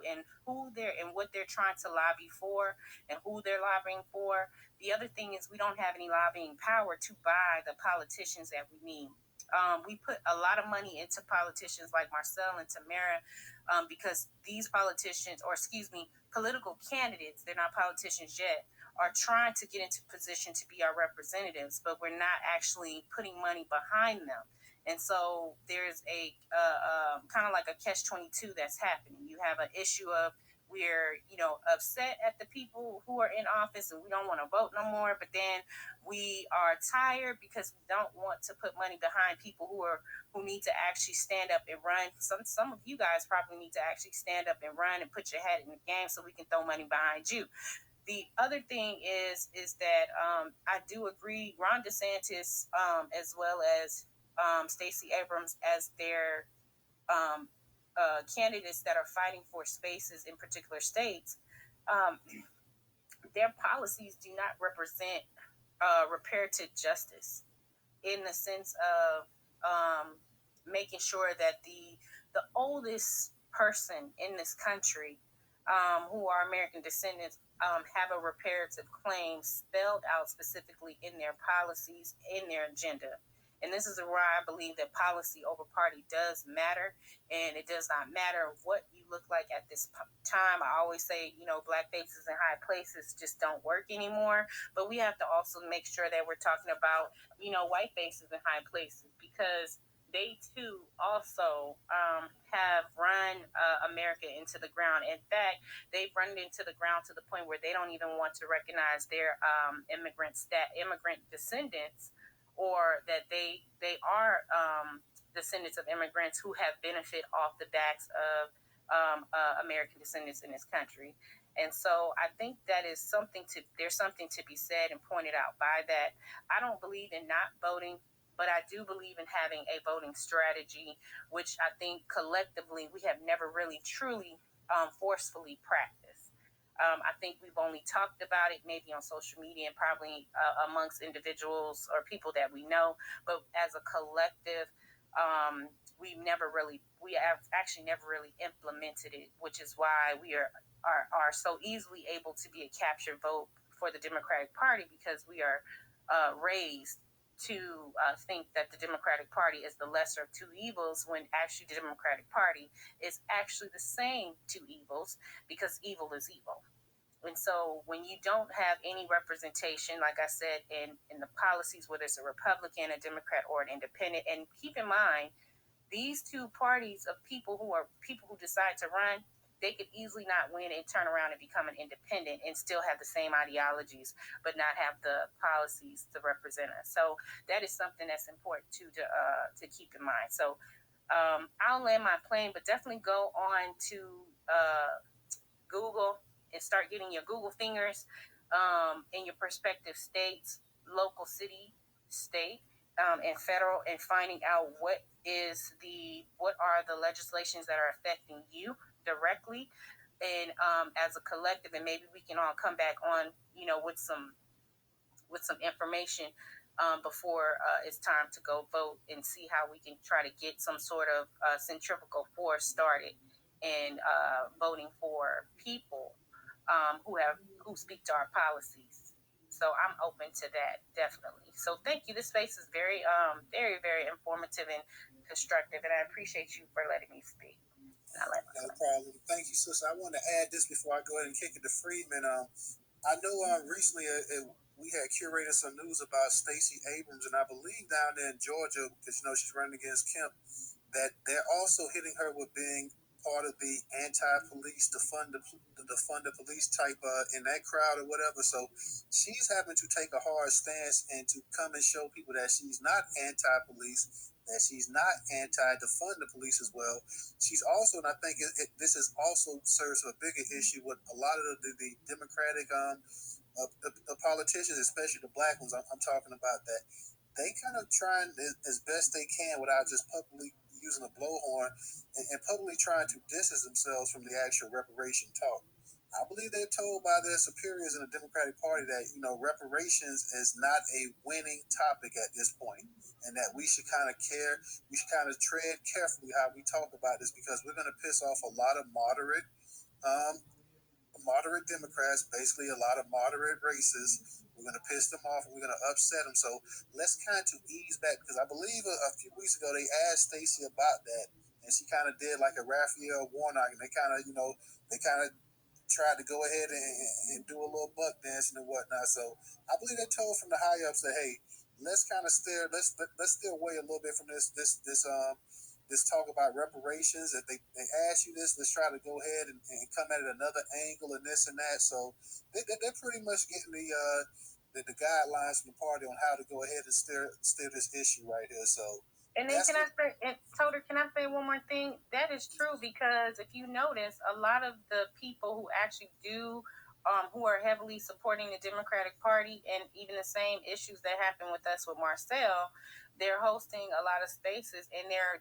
they're and what they're trying to lobby for and who they're lobbying for. The other thing is we don't have any lobbying power to buy the politicians that we need. We put a lot of money into politicians like Marcel and Tamara because these politicians, or excuse me, political candidates, they're not politicians yet, are trying to get into position to be our representatives, but we're not actually putting money behind them. And so there's a kind of like a catch-22 that's happening. You have an issue of we're, upset at the people who are in office and we don't want to vote no more, but then we are tired because we don't want to put money behind people who need to actually stand up and run. Some of you guys probably need to actually stand up and run and put your head in the game so we can throw money behind you. The other thing is that I do agree, Ron DeSantis, as well as Stacey Abrams, as their candidates that are fighting for spaces in particular states, their policies do not represent reparative justice in the sense of making sure that the oldest person in this country who are American descendants have a reparative claim spelled out specifically in their policies, in their agenda. And this is where I believe that policy over party does matter, and it does not matter what you look like at this time. I always say, black faces in high places just don't work anymore, but we have to also make sure that we're talking about, white faces in high places, because they too also have run America into the ground. In fact, they've run it into the ground to the point where they don't even want to recognize their immigrant descendants, or that they are descendants of immigrants who have benefit off the backs of American descendants in this country. And so I think that is there's something to be said and pointed out by that. I don't believe in not voting, but I do believe in having a voting strategy, which I think collectively we have never really truly forcefully practiced. I think we've only talked about it maybe on social media and probably amongst individuals or people that we know, but as a collective, we have actually never really implemented it, which is why we are so easily able to be a captured vote for the Democratic Party, because we are raised to think that the Democratic Party is the lesser of two evils, when actually the Democratic Party is actually the same two evils, because evil is evil. And so when you don't have any representation, like I said, in the policies, whether it's a Republican, a Democrat, or an independent, and keep in mind, these two parties of people who decide to run, they could easily not win and turn around and become an independent and still have the same ideologies, but not have the policies to represent us. So that is something that's important to keep in mind. So I'll land my plane, but definitely go on to Google and start getting your Google fingers in your prospective states, local city, state, and federal, and finding out what are the legislations that are affecting you directly, and as a collective, and maybe we can all come back on, with some information before it's time to go vote, and see how we can try to get some sort of centrifugal force started in voting for people who speak to our policies. So I'm open to that, definitely. So thank you. This space is very, very, very informative and constructive, and I appreciate you for letting me speak.
No problem. Thank you, sister. I want to add this before I go ahead and kick it to Freedman. I know recently we had curated some news about Stacey Abrams, and I believe down there in Georgia, because she's running against Kemp, that they're also hitting her with being part of the anti-police, defund the police type in that crowd or whatever. So she's having to take a hard stance and to come and show people that she's not anti-police, that she's not anti-defund the police as well. She's also, and I think this is also serves a bigger issue with a lot of the Democratic the politicians, especially the black ones. I'm talking about that they kind of trying as best they can without just publicly using a blowhorn and publicly trying to distance themselves from the actual reparation talk. I believe they're told by their superiors in the Democratic Party that reparations is not a winning topic at this point, and that we should kind of tread carefully how we talk about this because we're going to piss off a lot of um, moderate Democrats, basically a lot of moderate racists. We're going to piss them off and we're going to upset them. So let's kind of ease back because I believe a few weeks ago they asked Stacey about that, and she kind of did like a Raphael Warnock, and they kind of tried to go ahead and do a little buck dancing and whatnot. So I believe they told from the high ups that hey, let's kind of let's steer away a little bit from this talk about reparations. If they ask you this, let's try to go ahead and come at it another angle and this and that. So they're pretty much getting the guidelines from the party on how to go ahead and steer this issue right here. So.
And then Toter, can I say one more thing? That is true because if you notice, a lot of the people who actually who are heavily supporting the Democratic Party and even the same issues that happened with us with Marcel, they're hosting a lot of spaces and they're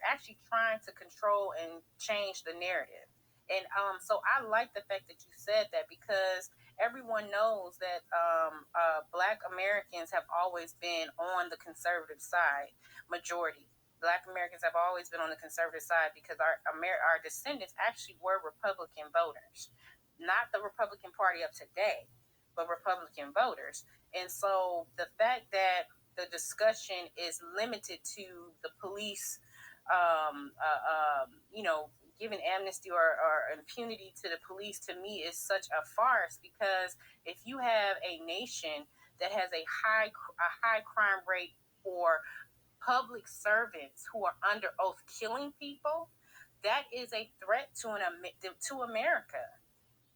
actually trying to control and change the narrative. And so I like the fact that you said that because everyone knows that Black Americans have always been on the conservative side. Majority. Black Americans have always been on the conservative side because our descendants actually were Republican voters, not the Republican Party of today, but Republican voters. And so the fact that the discussion is limited to the police, giving amnesty or impunity to the police, to me is such a farce because if you have a nation that has a high crime rate for public servants who are under oath killing people, that is a threat to America.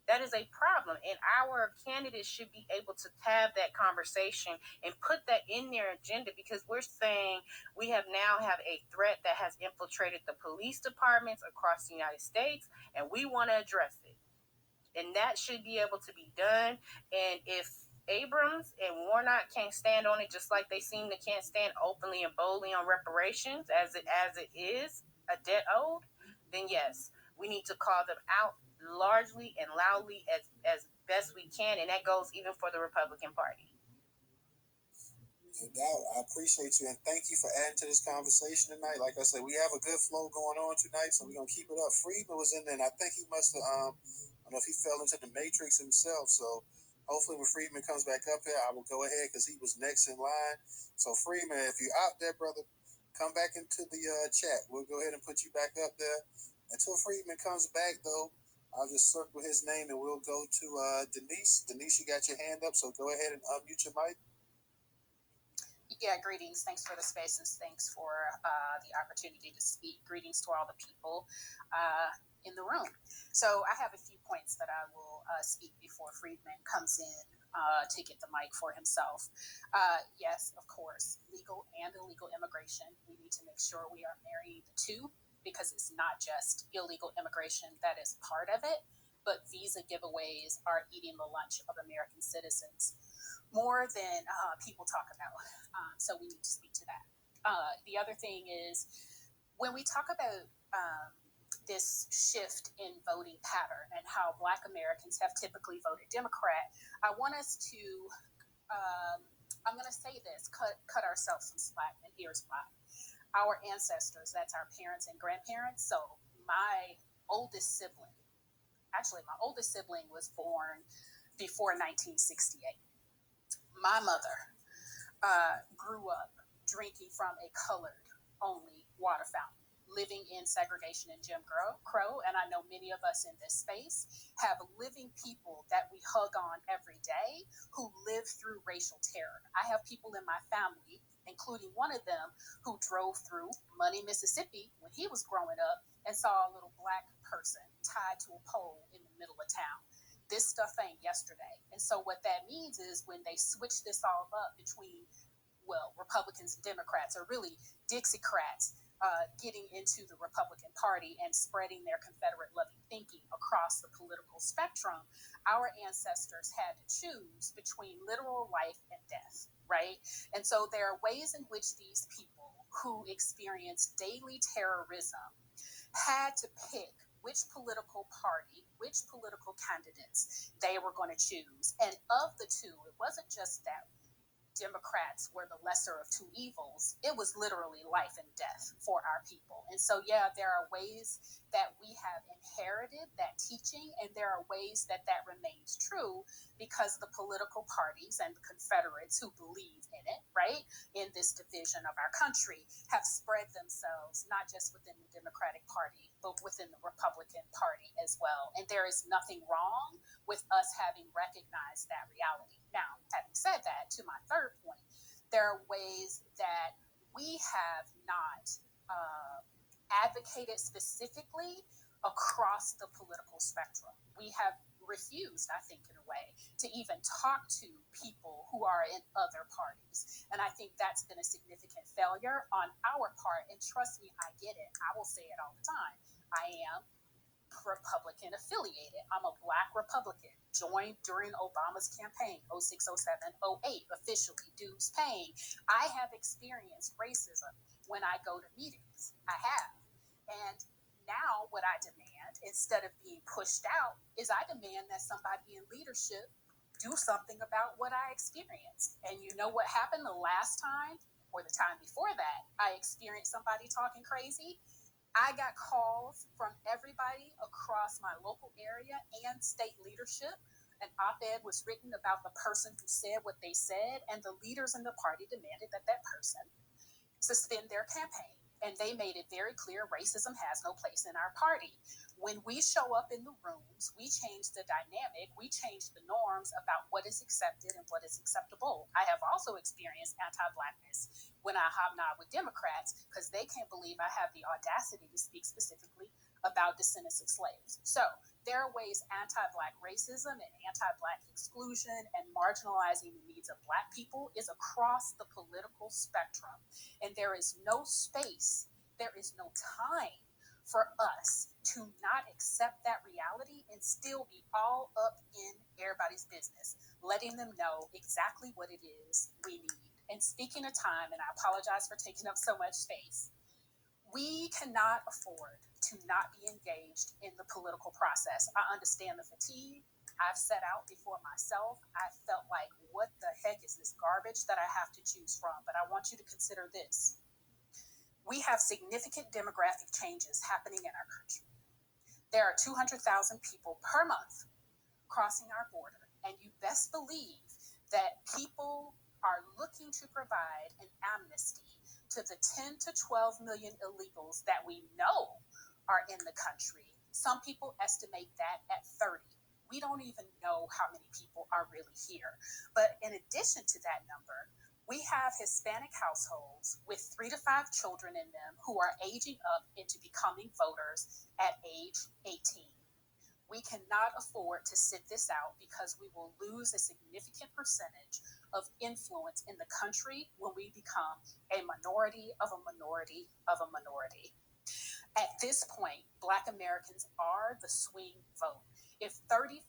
That is a problem, and our candidates should be able to have that conversation and put that in their agenda because we're saying we have a threat that has infiltrated the police departments across the United States, and we want to address it. And that should be able to be done. And if Abrams and Warnock can't stand on it, just like they seem to can't stand openly and boldly on reparations as it is a debt owed, then yes, we need to call them out largely and loudly as best we can, and that goes even for the Republican Party.
No doubt. I appreciate you and thank you for adding to this conversation tonight. Like I said, we have a good flow going on tonight, so we're gonna keep it up. Friedman was in there, and I think he must have I don't know if he fell into the matrix himself. So hopefully when Friedman comes back up here, I will go ahead because he was next in line. So Friedman, if you're out there, brother, come back into the chat. We'll go ahead and put you back up there. Until Friedman comes back though, I'll just circle his name and we'll go to Denise. Denise, you got your hand up, so go ahead and unmute your mic.
Yeah, greetings. Thanks for the spaces. Thanks for the opportunity to speak. Greetings to all the people in the room. So I have a few points that I will speak before Friedman comes in to get the mic for himself. Yes, of course, legal and illegal immigration. We need to make sure we are marrying the two because it's not just illegal immigration that is part of it, but visa giveaways are eating the lunch of American citizens more than people talk about. So we need to speak to that. The other thing is when we talk about this shift in voting pattern and how Black Americans have typically voted Democrat, I want us to, I'm going to say this, cut ourselves some slack, and here's why. Our ancestors, that's our parents and grandparents. So my oldest sibling was born before 1968. My mother grew up drinking from a colored-only water fountain, living in segregation in Jim Crow, and I know many of us in this space have living people that we hug on every day who live through racial terror. I have people in my family, including one of them, who drove through Money, Mississippi when he was growing up and saw a little Black person tied to a pole in the middle of town. This stuff ain't yesterday. And so what that means is when they switch this all up between, well, Republicans and Democrats, or really Dixiecrats, getting into the Republican Party and spreading their Confederate loving thinking across the political spectrum, our ancestors had to choose between literal life and death, right? And so there are ways in which these people who experience daily terrorism had to pick which political party, which political candidates they were going to choose. And of the two, it wasn't just that Democrats were the lesser of two evils. It was literally life and death for our people. And so, yeah, there are ways that we have inherited that teaching, and there are ways that that remains true because the political parties and the Confederates who believe in it, right, in this division of our country, have spread themselves not just within the Democratic Party, but within the Republican Party as well. And there is nothing wrong with us having recognized that reality. Now, having said that, to my third point, there are ways that we have not advocated specifically across the political spectrum. We have refused, I think, in a way, to even talk to people who are in other parties. And I think that's been a significant failure on our part. And trust me, I get it. I will say it all the time. I am Republican affiliated. I'm a Black Republican, joined during Obama's campaign, 06, 07, 08, officially dues paying. I have experienced racism when I go to meetings. I have. And now what I demand, instead of being pushed out, is I demand that somebody in leadership do something about what I experienced. And you know what happened the last time, or the time before that, I experienced somebody talking crazy? I got calls from everybody across my local area and state leadership. An op-ed was written about the person who said what they said, and the leaders in the party demanded that that person suspend their campaign. And they made it very clear racism has no place in our party. When we show up in the rooms, we change the dynamic, we change the norms about what is accepted and what is acceptable. I have also experienced anti-Blackness when I hobnob with Democrats because they can't believe I have the audacity to speak specifically about descendants of slaves. So there are ways anti-Black racism and anti-Black exclusion and marginalizing the needs of Black people is across the political spectrum. And there is no space, there is no time for us to not accept that reality and still be all up in everybody's business, letting them know exactly what it is we need. And speaking of time, and I apologize for taking up so much space, we cannot afford to not be engaged in the political process. I understand the fatigue. I've set out before myself. I felt like, what the heck is this garbage that I have to choose from? But I want you to consider this. We have significant demographic changes happening in our country. There are 200,000 people per month crossing our border, and you best believe that people are looking to provide an amnesty to the 10 to 12 million illegals that we know are in the country. Some people estimate that at 30. We don't even know how many people are really here. But in addition to that number, we have Hispanic households with 3 to 5 children in them who are aging up into becoming voters at age 18. We cannot afford to sit this out because we will lose a significant percentage of influence in the country when we become a minority of a minority of a minority. At this point, Black Americans are the swing vote. If 35%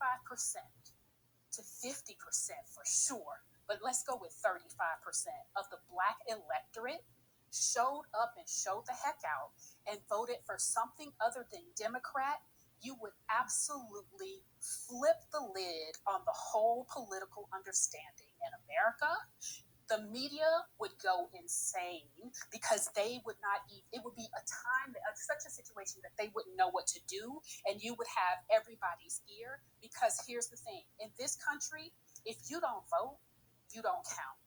to 50% for sure, but let's go with 35% of the Black electorate showed up and showed the heck out and voted for something other than Democrat, you would absolutely flip the lid on the whole political understanding in America. The media would go insane because they would not eat. It would be a time, such a situation that they wouldn't know what to do, and you would have everybody's ear. Because here's the thing: in this country, if you don't vote, you don't count.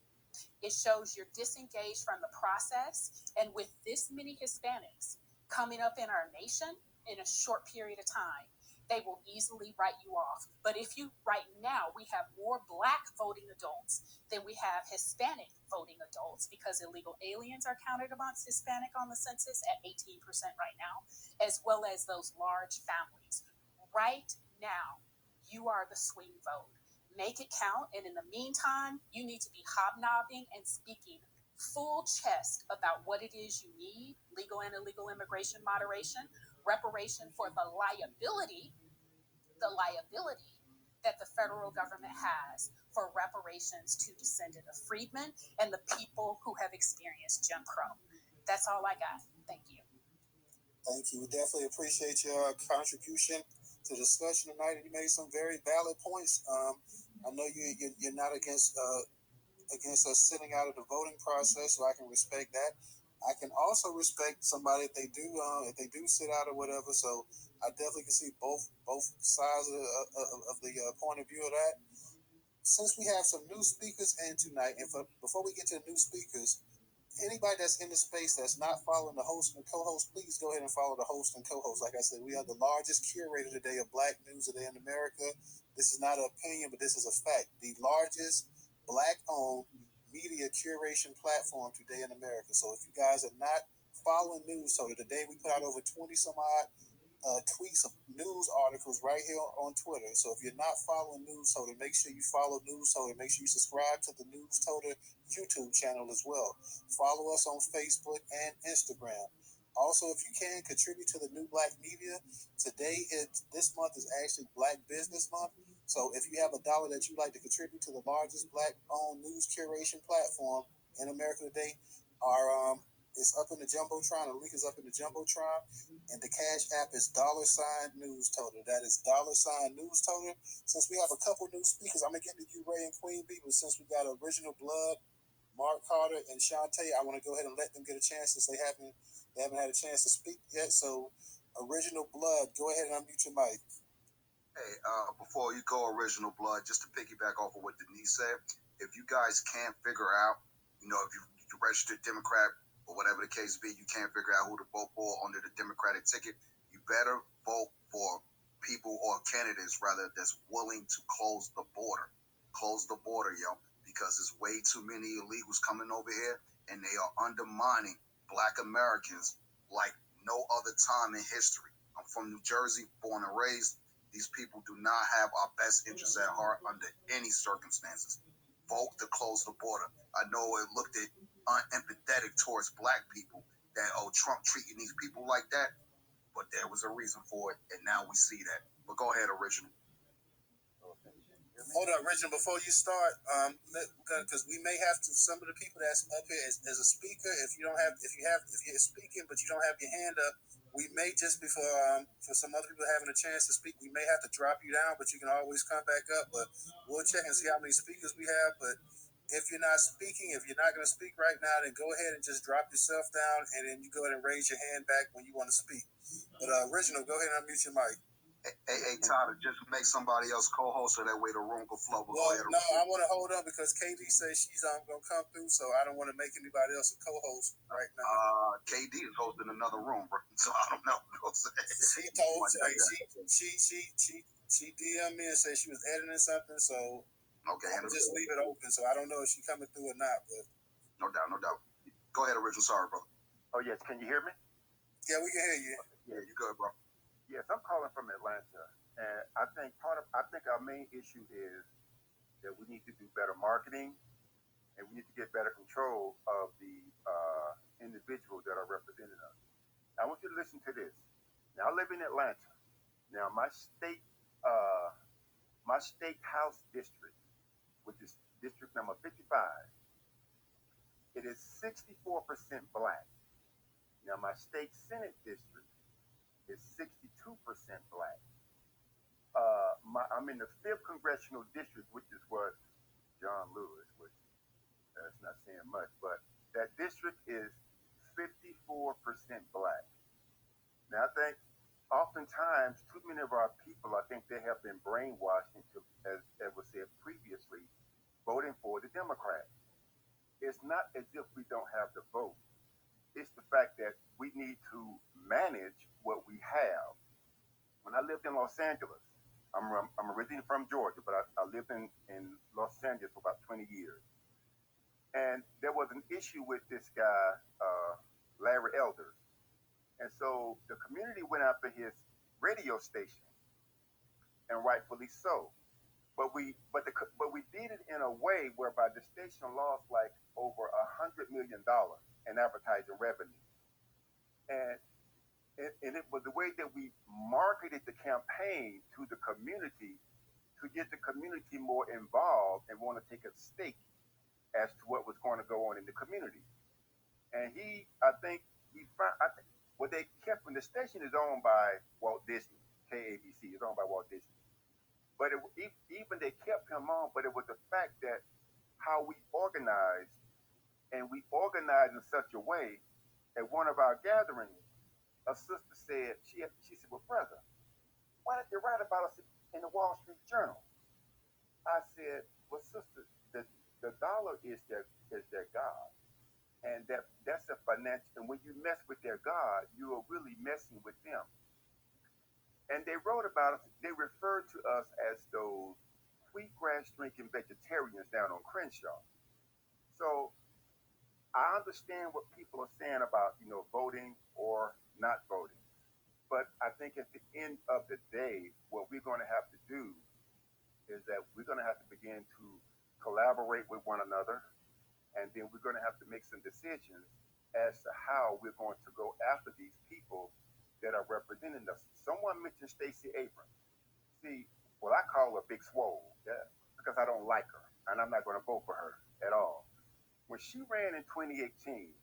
It shows you're disengaged from the process. And with this many Hispanics coming up in our nation in a short period of time, they will easily write you off. But if you, right now, we have more Black voting adults than we have Hispanic voting adults because illegal aliens are counted amongst Hispanic on the census at 18% right now, as well as those large families. Right now, you are the swing vote. Make it count. And in the meantime, you need to be hobnobbing and speaking full chest about what it is you need: legal and illegal immigration moderation, reparation for the liability that the federal government has for reparations to descendants of freedmen and the people who have experienced Jim Crow. That's all I got. Thank you.
Thank you. We definitely appreciate your contribution to the discussion tonight. You made some very valid points. I know you're not against us sitting out of the voting process, so I can respect that. I can also respect somebody if they do sit out or whatever. So I definitely can see both sides of the point of view of that. Since we have some new speakers in tonight, and before we get to the new speakers, anybody that's in the space that's not following the host and the co-host, please go ahead and follow the host and co-host. Like I said, we are the largest curator today of Black news today in America. This is not an opinion, but this is a fact. The largest Black-owned media curation platform today in America. So if you guys are not following Newstoter, today we put out over 20 some odd tweets of news articles right here on Twitter. So if you're not following Newstoter, make sure you follow Newstoter. Make sure you subscribe to the Newstoter YouTube channel as well. Follow us on Facebook and Instagram. Also, if you can, contribute to the New Black Media. This month is actually Black Business Month. So if you have $1 that you'd like to contribute to the largest Black-owned news curation platform in America today, it's up in the Jumbotron. The link is up in the Jumbotron. And the Cash App is $Newstoter. That is $Newstoter. Since we have a couple new speakers, I'm going to get to you, Ray and Queen Bee, but since we got Original Blood, Mark Carter, and Shantae, I want to go ahead and let them get a chance since they haven't had a chance to speak yet. So, Original Blood, go ahead and unmute your mic.
Hey, before you go, Original Blood, just to piggyback off of what Denise said, if you guys can't figure out, if you registered Democrat or whatever the case be, you can't figure out who to vote for under the Democratic ticket, you better vote for people or candidates, rather, that's willing to close the border. Close the border, because there's way too many illegals coming over here, and they are undermining Black Americans like no other time in history. I'm from New Jersey, born and raised. These people do not have our best interests at heart under any circumstances. Vote to close the border. I know it looked at unempathetic towards Black people, that, Trump treating these people like that, but there was a reason for it, and now we see that. But go ahead, Original.
Hold on, Original, before you start, because we may have to, some of the people that's up here as a speaker, if you're speaking but you don't have your hand up, we may just for some other people having a chance to speak, we may have to drop you down, but you can always come back up. But we'll check and see how many speakers we have. But if you're not speaking, if you're not going to speak right now, then go ahead and just drop yourself down, and then you go ahead and raise your hand back when you want to speak. But Original, go ahead and unmute your mic.
Hey, Tyler, just make somebody else co-host so that way the room will flow.
Well, no, I want to hold on because KD says she's going to come through, so I don't want to make anybody else a co-host right now.
KD is hosting another room, bro, so I don't know.
She told she DM'd me and said she was editing something, so
okay,
I'll just leave it open. So I don't know if she's coming through or not, but
no doubt. Go ahead, Original. Sorry, brother.
Oh yes, can you hear me?
Yeah, we can hear you.
Yeah, you good, bro.
Yes, I'm calling from Atlanta, and I think our main issue is that we need to do better marketing, and we need to get better control of the individuals that are representing us. I want you to listen to this. Now, I live in Atlanta. Now, my state house district, which is district number 55, it is 64% Black. Now, my state Senate district is 62% Black. I'm in the 5th Congressional District, which is what John Lewis, which that's not saying much, but that district is 54% Black. Now, I think oftentimes too many of our people, I think they have been brainwashed into, as was said previously, voting for the Democrat. It's not as if we don't have the vote. It's the fact that we need to manage what we have. When I lived in Los Angeles, I'm originally from Georgia, but I lived in Los Angeles for about 20 years. And there was an issue with this guy, Larry Elder. And so the community went after his radio station, and rightfully so. but we did it in a way whereby the station lost like over $100 million in advertising revenue, and and it was the way that we marketed the campaign to the community to get the community more involved and want to take a stake as to what was going to go on in the community. And I think what they kept when the station is owned by Walt Disney, KABC is owned by Walt Disney. But even they kept him on, but it was the fact that how we organized, and we organized in such a way at one of our gatherings, a sister said, she said, well, brother, why did they write about us in the Wall Street Journal? I said, well, sister, the dollar is their God. And that's a financial, and when you mess with their God, you are really messing with them. And they wrote about us, they referred to us as those wheatgrass drinking vegetarians down on Crenshaw. So I understand what people are saying about, voting or not voting. But I think at the end of the day, what we're going to have to do is that we're going to have to begin to collaborate with one another, and then we're going to have to make some decisions as to how we're going to go after these people that are representing us. Someone mentioned Stacey Abrams. See, well, I call her Big Swole, yeah, because I don't like her, and I'm not going to vote for her at all. When she ran in 2018,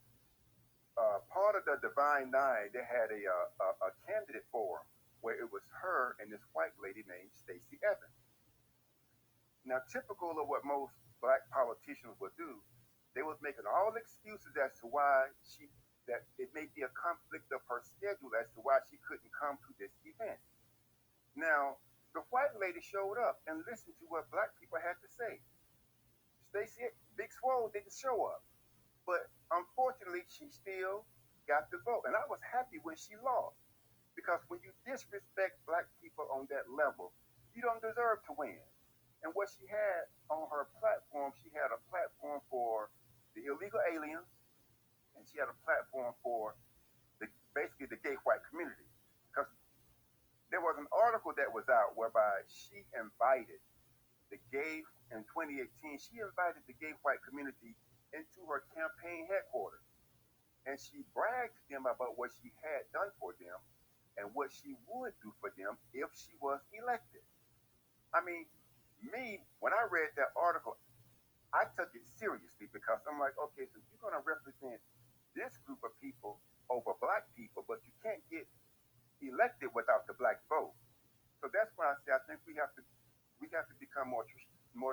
part of the Divine Nine, they had a candidate forum where it was her and this white lady named Stacey Evans. Now, typical of what most black politicians would do, they was making all excuses as to why that it may be a conflict of her schedule as to why she couldn't come to this event. Now, the white lady showed up and listened to what black people had to say. Stacey, Big Swole didn't show up, but unfortunately, she still got the vote. And I was happy when she lost, because when you disrespect black people on that level, you don't deserve to win. And what she had on her platform, she had a platform for the illegal aliens, and she had a platform for basically the gay white community. Because there was an article that was out whereby she invited the gay, in 2018, she invited the gay white community into her campaign headquarters. And she bragged to them about what she had done for them and what she would do for them if she was elected. I mean, when I read that article, I took it seriously because I'm like, okay, so you're going to represent this group of people over black people, but you can't get elected without the black vote. So that's why I say I think we have to become more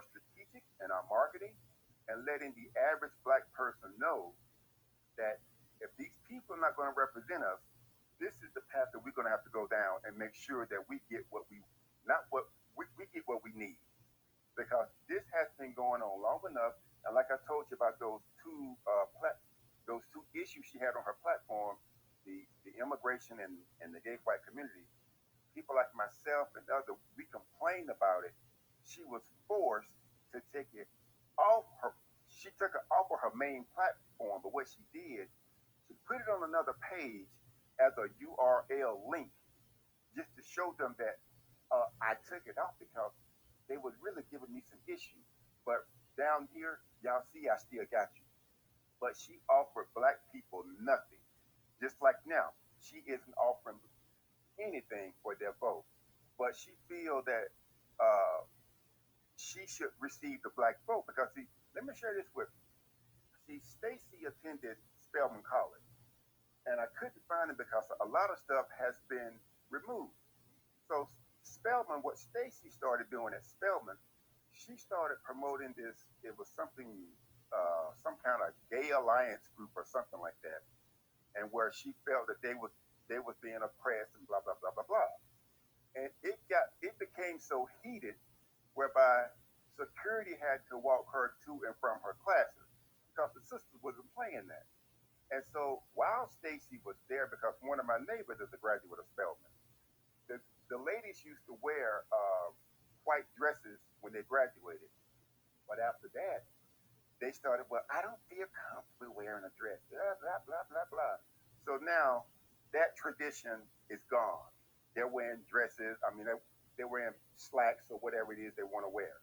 strategic in our marketing and letting the average black person know that if these people are not going to represent us, this is the path that we're going to have to go down and make sure that we get what we not what we get what we need, because this has been going on long enough. And like I told you about those two issues she had on her platform, the immigration and the gay white community, people like myself and others, we complained about it. She was forced to take it off her. She took it off of her main platform, but what she did, she put it on another page as a URL link, just to show them that I took it off because they was really giving me some issues. But down here, y'all see, I still got you. But she offered black people nothing. Just like now, she isn't offering anything for their vote. But she feel that she should receive the black vote because, see, let me share this with you. See, Stacey attended Spelman College, and I couldn't find it because a lot of stuff has been removed. So Spelman, what Stacey started doing at Spelman, she started promoting this. It was something, some kind of gay alliance group or something like that, and where she felt that they was being oppressed and blah blah blah blah blah. And it became so heated whereby security had to walk her to and from her classes because the sisters wasn't playing that. And so while Stacey was there, because one of my neighbors is a graduate of Spelman, the ladies used to wear white dresses when they graduated. But after that, they started, well, I don't feel comfortable wearing a dress, blah, blah, blah, blah, blah. So now that tradition is gone. They're wearing dresses. I mean, they were in slacks or whatever it is they want to wear.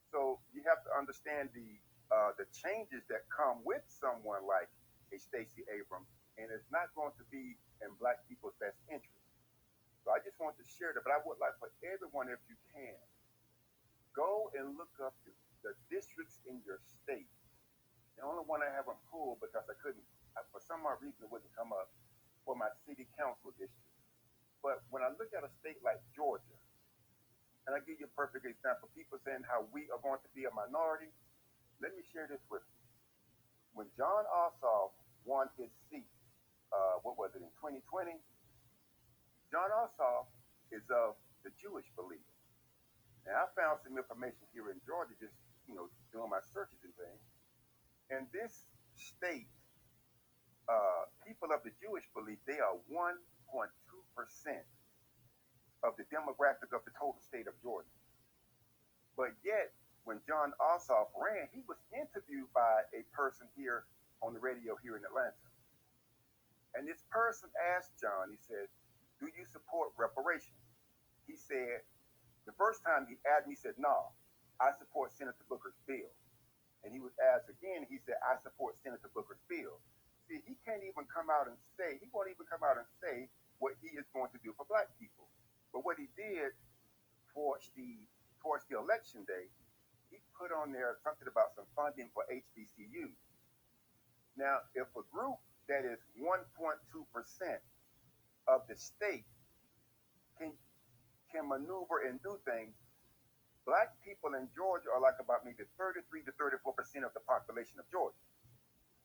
So you have to understand the changes that come with someone like a Stacey Abrams, and it's not going to be in Black people's best interest. So I just want to share that, but I would like for everyone, if you can, go and look up the districts in your state. The only one I haven't pulled because I couldn't, for some odd reason, it wouldn't come up for my city council district. But when I look at a state like Georgia, and I give you a perfect example, people saying how we are going to be a minority. Let me share this with you. When John Ossoff won his seat, what was it, in 2020? John Ossoff is of the Jewish belief. Now, I found some information here in Georgia, just, doing my searches and things. In this state, people of the Jewish belief, they are 1.2% of the demographic of the total state of Georgia. But yet, when John Ossoff ran, he was interviewed by a person here on the radio here in Atlanta. And this person asked John, he said, do you support reparations? He said, the first time he asked me, he said, no, I support Senator Booker's bill. And he was asked again, he said, I support Senator Booker's bill. See, he can't even come out and say, he won't even come out and say what he is going to do for Black people. But what he did towards the election day, he put on there something about some funding for HBCUs. Now, if a group that is 1.2% of the state can maneuver and do things, Black people in Georgia are like about maybe 33 to 34% of the population of Georgia.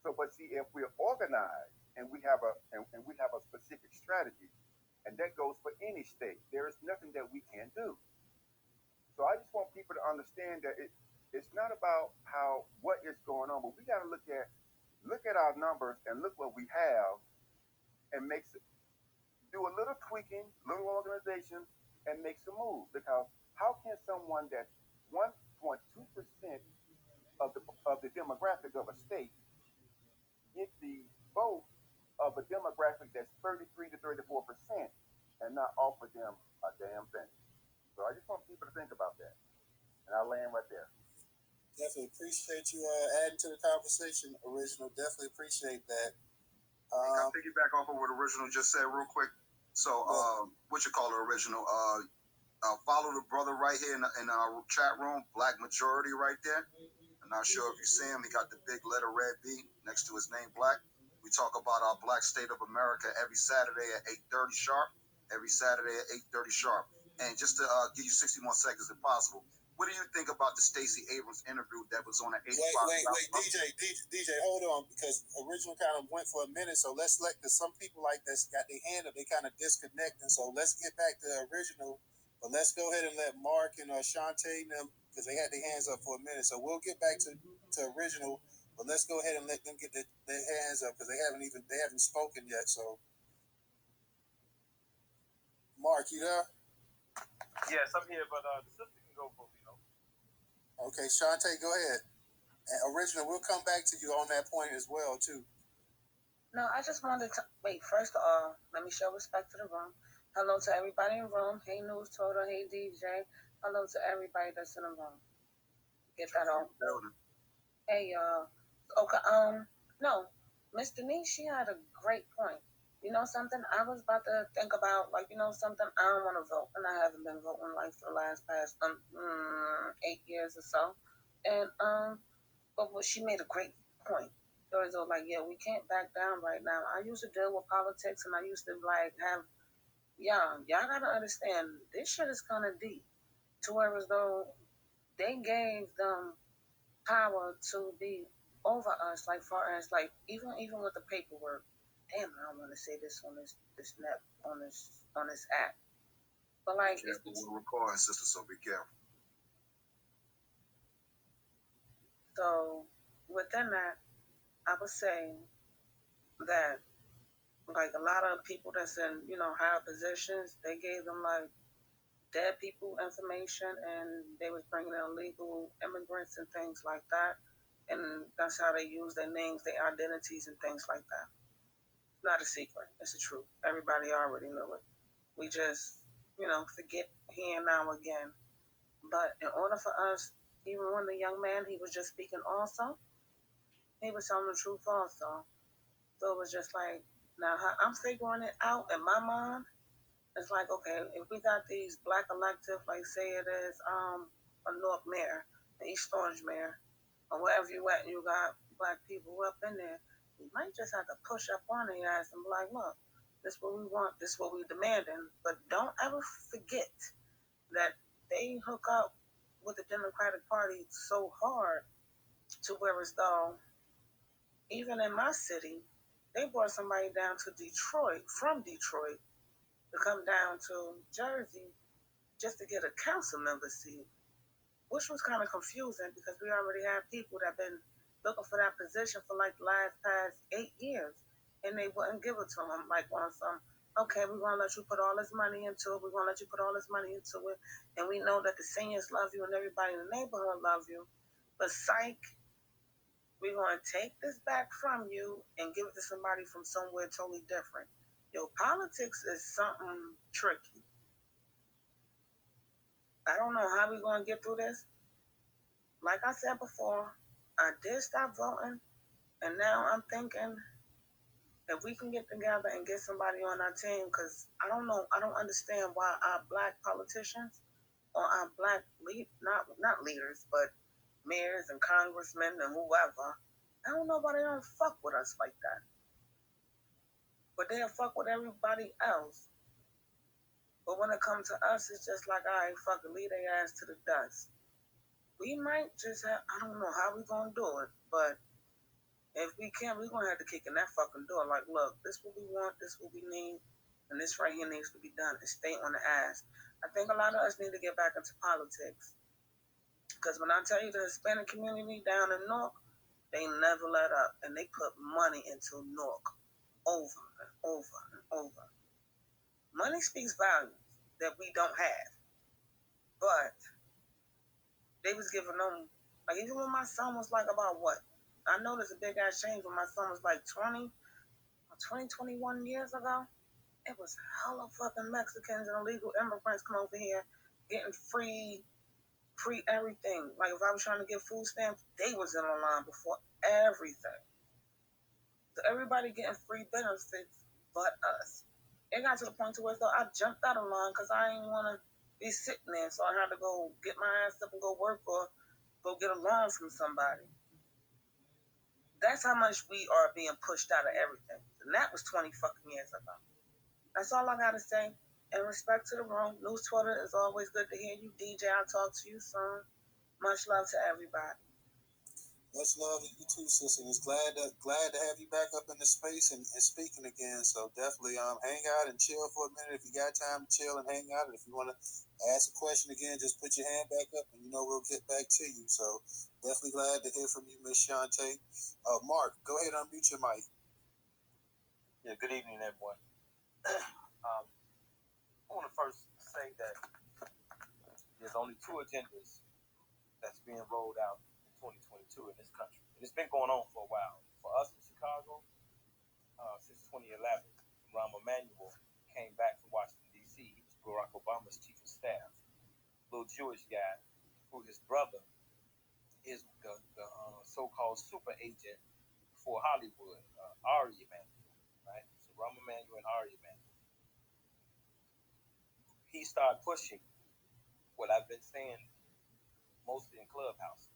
So, but see, if we're organized and we have a specific strategy, and that goes for any state, there is nothing that we can't do. So I just want people to understand that it's not about what is going on, but we got to look at our numbers and look what we have, and do a little tweaking, little organization, and make some moves. Because how can someone that's 1.2% of the demographic of a state get the vote of a demographic that's 33 to 34% and not offer them a damn thing? So I just want people to think about that. And I'll land right there.
Definitely appreciate you adding to the conversation, Original. Definitely appreciate that.
I'll piggyback off of what Original just said real quick. So, Original? Follow the brother right here in our chat room, Black Majority right there. I'm not sure if you see him. He got the big letter red B next to his name, Black. We talk about our Black State of America every Saturday at 8:30 sharp. Every Saturday at 8:30 sharp. And just to give you 60 more seconds if possible, what do you think about the Stacey Abrams interview that was on the 8 o'clock?
Wait, DJ, hold on, because Original kind of went for a minute, so let's because some people like that's got their hand up, they kind of disconnecting, so let's get back to Original, but let's go ahead and let Mark and Shantae and them, because they had their hands up for a minute, so we'll get back to Original, but let's go ahead and let them get their hands up, because they haven't spoken yet, so. Mark, you there?
Yes, I'm here, but the sister can go for me,
Okay, Shantae, go ahead. And Original, we'll come back to you on that point as well, too.
No, I just wanted to wait. First of all, let me show respect to the room. Hello to everybody in the room. Hey, Newstoter. Hey, DJ. Hello to everybody that's in the room. Get that on. Hey, y'all. Okay. No, Miss Denise, she had a great point. You know something? I was about to think about, something. I don't want to vote, and I haven't been voting for the past 8 years or so. And but she made a great point. So it's yeah, we can't back down right now. I used to deal with politics, and I used to have y'all gotta understand this shit is kind of deep. To where as though they gave them power to be over us, far as even with the paperwork. Damn, I don't want to say this on this app, but
we're recording, sister, so be careful.
So within that, I would say that a lot of people that's in higher positions, they gave them dead people information, and they was bringing in illegal immigrants and things like that, and that's how they use their names, their identities, and things like that. Not a secret. It's the truth. Everybody already knew it. We just forget here and now again. But in order for us, even when the young man, he was just speaking also, he was telling the truth also. So it was just like, now I'm figuring it out in my mind. It's like, okay, if we got these black elective, like say it is a North Mayor, an East Orange Mayor, or wherever you at, and you got black people up in there, you might just have to push up on their ass and be like, look, this is what we want, this is what we demanding. But don't ever forget that they hook up with the Democratic Party so hard to where as though, even in my city, they brought somebody down to Detroit, from Detroit, to come down to Jersey just to get a council member seat, which was kind of confusing because we already have people that have been looking for that position for like the last past 8 years, and they wouldn't give it to them. Like on some, okay, we're gonna let you put all this money into it. We're gonna let you put all this money into it, and we know that the seniors love you and everybody in the neighborhood love you, but psych, we're gonna take this back from you and give it to somebody from somewhere totally different. Yo, politics is something tricky. I don't know how we're going to get through this. Like I said before, I did stop voting, and now I'm thinking if we can get together and get somebody on our team, because I don't know, I don't understand why our black politicians or our black not leaders, but mayors and congressmen and whoever, I don't know why they don't fuck with us like that. But they'll fuck with everybody else. But when it comes to us, it's just like, all right, fuck it, leave their ass to the dust. We might just have, I don't know how we gonna do it, but if we can, we're gonna have to kick in that fucking door. Like, look, this what we want, this what we need, and this right here needs to be done and stay on the ass. I think a lot of us need to get back into politics. Because when I tell you the Hispanic community down in Newark, they never let up and they put money into Newark over and over and over. Money speaks volumes that we don't have. But they was giving them, like even when my son was like about what? I noticed a big ass change when my son was like 20, 21 years ago. It was hella fucking Mexicans and illegal immigrants come over here getting free everything. Like if I was trying to get food stamps, they was in the line before everything. So everybody getting free benefits but us. It got to the point to where though I jumped out of line because I didn't want to be sitting there, so I had to go get my ass up and go work or go get a loan from somebody. That's how much we are being pushed out of everything. And that was 20 fucking years ago. That's all I gotta say. In respect to the room, Newstoter is always good to hear you. DJ, I'll talk to you soon. Much love to everybody.
Much love to you too, sister. It's glad to have you back up in the space and speaking again. So definitely hang out and chill for a minute if you got time to chill and hang out. And if you want to ask a question again, just put your hand back up and we'll get back to you. So definitely glad to hear from you, Miss Shantae. Mark, go ahead and unmute your mic.
Yeah, good evening, everyone. I want to first say that there's only two agendas that's being rolled out in 2022 in this country. And it's been going on for a while. For us in Chicago, since 2011, Rahm Emanuel came back from Washington, D.C. He was Barack Obama's chief of staff. Little Jewish guy who his brother is the so-called super agent for Hollywood, Ari Emanuel, right? So Rahm Emanuel and Ari Emanuel. He started pushing what I've been saying mostly in Clubhouse.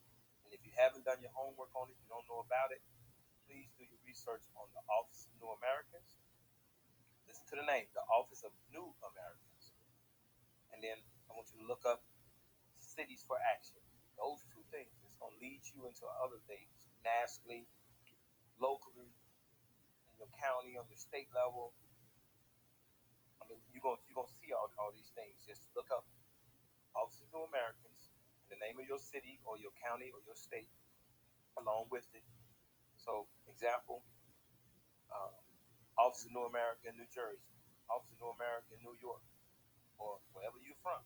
And if you haven't done your homework on it, you don't know about it, please do your research on the Office of New Americans. Listen to the name, the Office of New Americans. And then I want you to look up Cities for Action. Those two things, it's going to lead you into other things, nationally, locally, in your county, on your state level. I mean, you're going to see all these things. Just look up Office of New Americans, the name of your city or your county or your state, along with it. So, example, Office of New America in New Jersey, Office of New America in New York, or wherever you're from.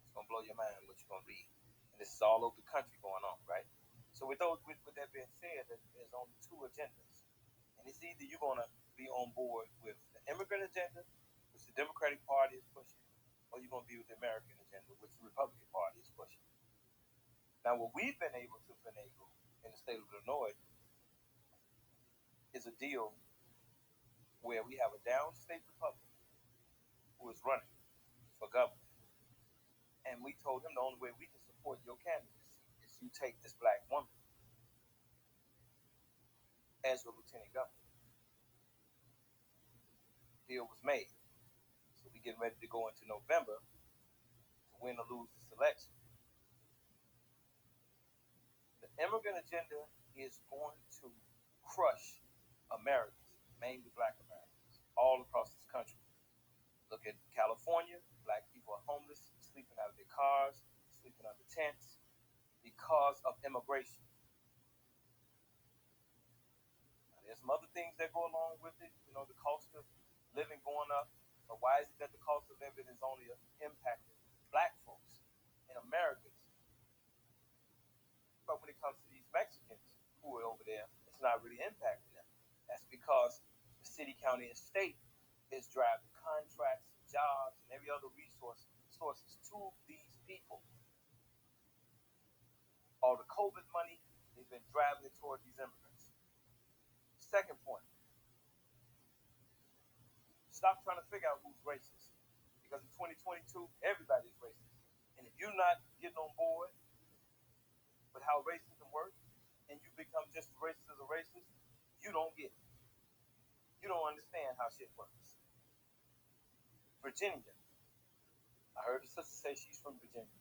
It's gonna blow your mind what you're gonna read. And this is all over the country going on, right? So with that being said, there's only two agendas. And it's either you're gonna be on board with the immigrant agenda, which the Democratic Party is pushing,
or you're going to be with the American agenda, which the Republican Party is pushing. Now, what we've been able to finagle in the state of Illinois is a deal where we have a downstate Republican who is running for governor. And we told him the only way we can support your candidacy is you take this black woman as your lieutenant governor. Deal was made. So we getting ready to go into November to win or lose this election. The immigrant agenda is going to crush Americans, mainly black Americans, all across this country. Look at California, black people are homeless, sleeping out of their cars, sleeping under tents because of immigration. Now, there's some other things that go along with it, the cost of living going up. But why is it that the cost of living is only impacting black folks and Americans? But when it comes to these Mexicans who are over there, it's not really impacting them. That's because the city, county, and state is driving contracts, jobs, and every other sources to these people. All the COVID money, they've been driving it toward these immigrants. Second point, stop trying to figure out who's racist. Because in 2022, everybody's racist. And if you're not getting on board with how racism works, and you become just as racist as a racist, you don't get it. You don't understand how shit works. Virginia. I heard the sister say she's from Virginia.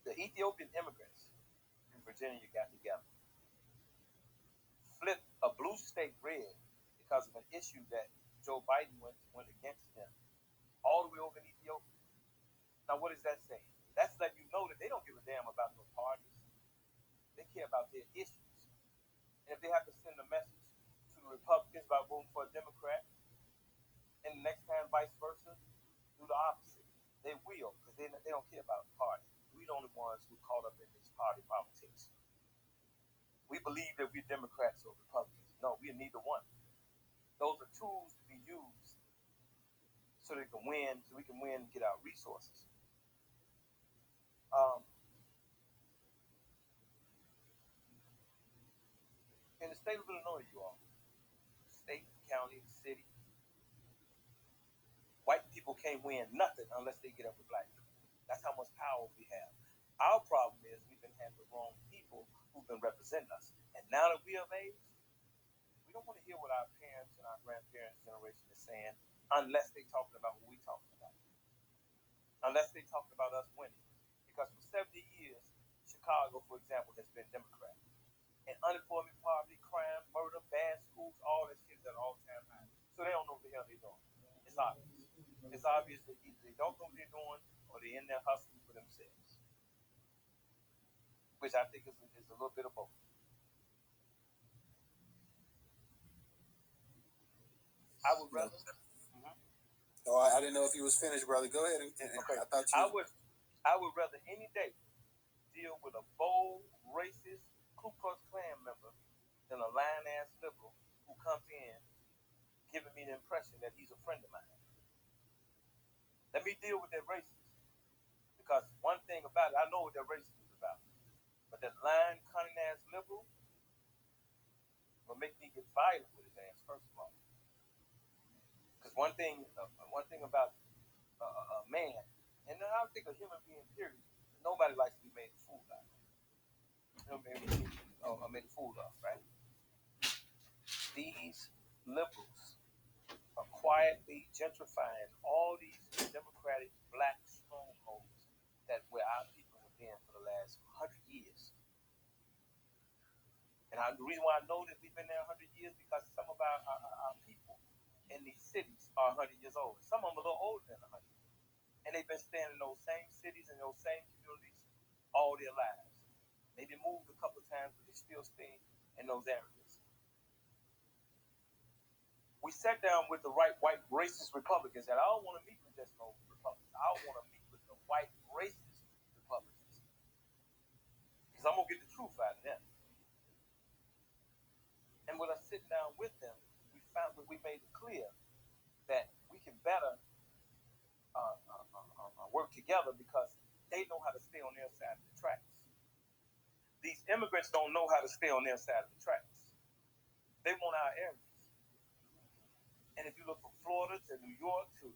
The Ethiopian immigrants in Virginia got together, flipped a blue state red because of an issue that Joe Biden went against them, all the way over in Ethiopia. Now, what is that saying? That's letting you know that they don't give a damn about no parties. They care about their issues. And if they have to send a message to the Republicans about voting for a Democrat, and the next time vice versa, do the opposite. They will, because they don't care about the party. We're the only ones who are caught up in this party politics. We believe that we're Democrats or Republicans. No, we're neither one. Those are tools to be used so we can win and get our resources. In the state of Illinois, you all, state, county, city, white people can't win nothing unless they get up with black people. That's how much power we have. Our problem is we've been having the wrong people who've been representing us. And now that we are of age, we don't want to hear what our parents and our grandparents' generation is saying unless they're talking about what we're talking about. Unless they're talking about us winning. Because for 70 years, Chicago, for example, has been Democrat. And unemployment, poverty, crime, murder, bad schools, all that shit is at all-time high. So they don't know what the hell they're doing. It's obvious. It's obvious that either they don't know what they're doing or they're in there hustling for themselves. Which I think is a little bit of both. I would rather.
Oh, I didn't know if you was finished, brother. Go ahead.
Okay.
I thought you.
I would rather any day deal with a bold, racist Ku Klux Klan member than a lying-ass liberal who comes in giving me the impression that he's a friend of mine. Let me deal with that racist. Because one thing about it, I know what that racist is about. But that lying, cunning-ass liberal will make me get violent with his ass, first of all. Because one thing about a man, and I don't think a human being, period, nobody likes to be made a fool out of. Made a fool of, right? These liberals are quietly gentrifying all these democratic black strongholds that where our people have been for the last 100 years. And the reason why I know that we've been there 100 years because some of our people in these cities are 100 years old. Some of them a little older than 100. And they've been staying in those same cities and those same communities all their lives. Maybe moved a couple of times, but they still stay in those areas. We sat down with the right white racist Republicans, and I don't want to meet with just no Republicans. I want to meet with the white racist Republicans. Because I'm going to get the truth out of them. And with us sitting down with them, we made it clear that we can better work together because they know how to stay on their side of the tracks. These immigrants don't know how to stay on their side of the tracks. They want our areas. And if you look from Florida to New York to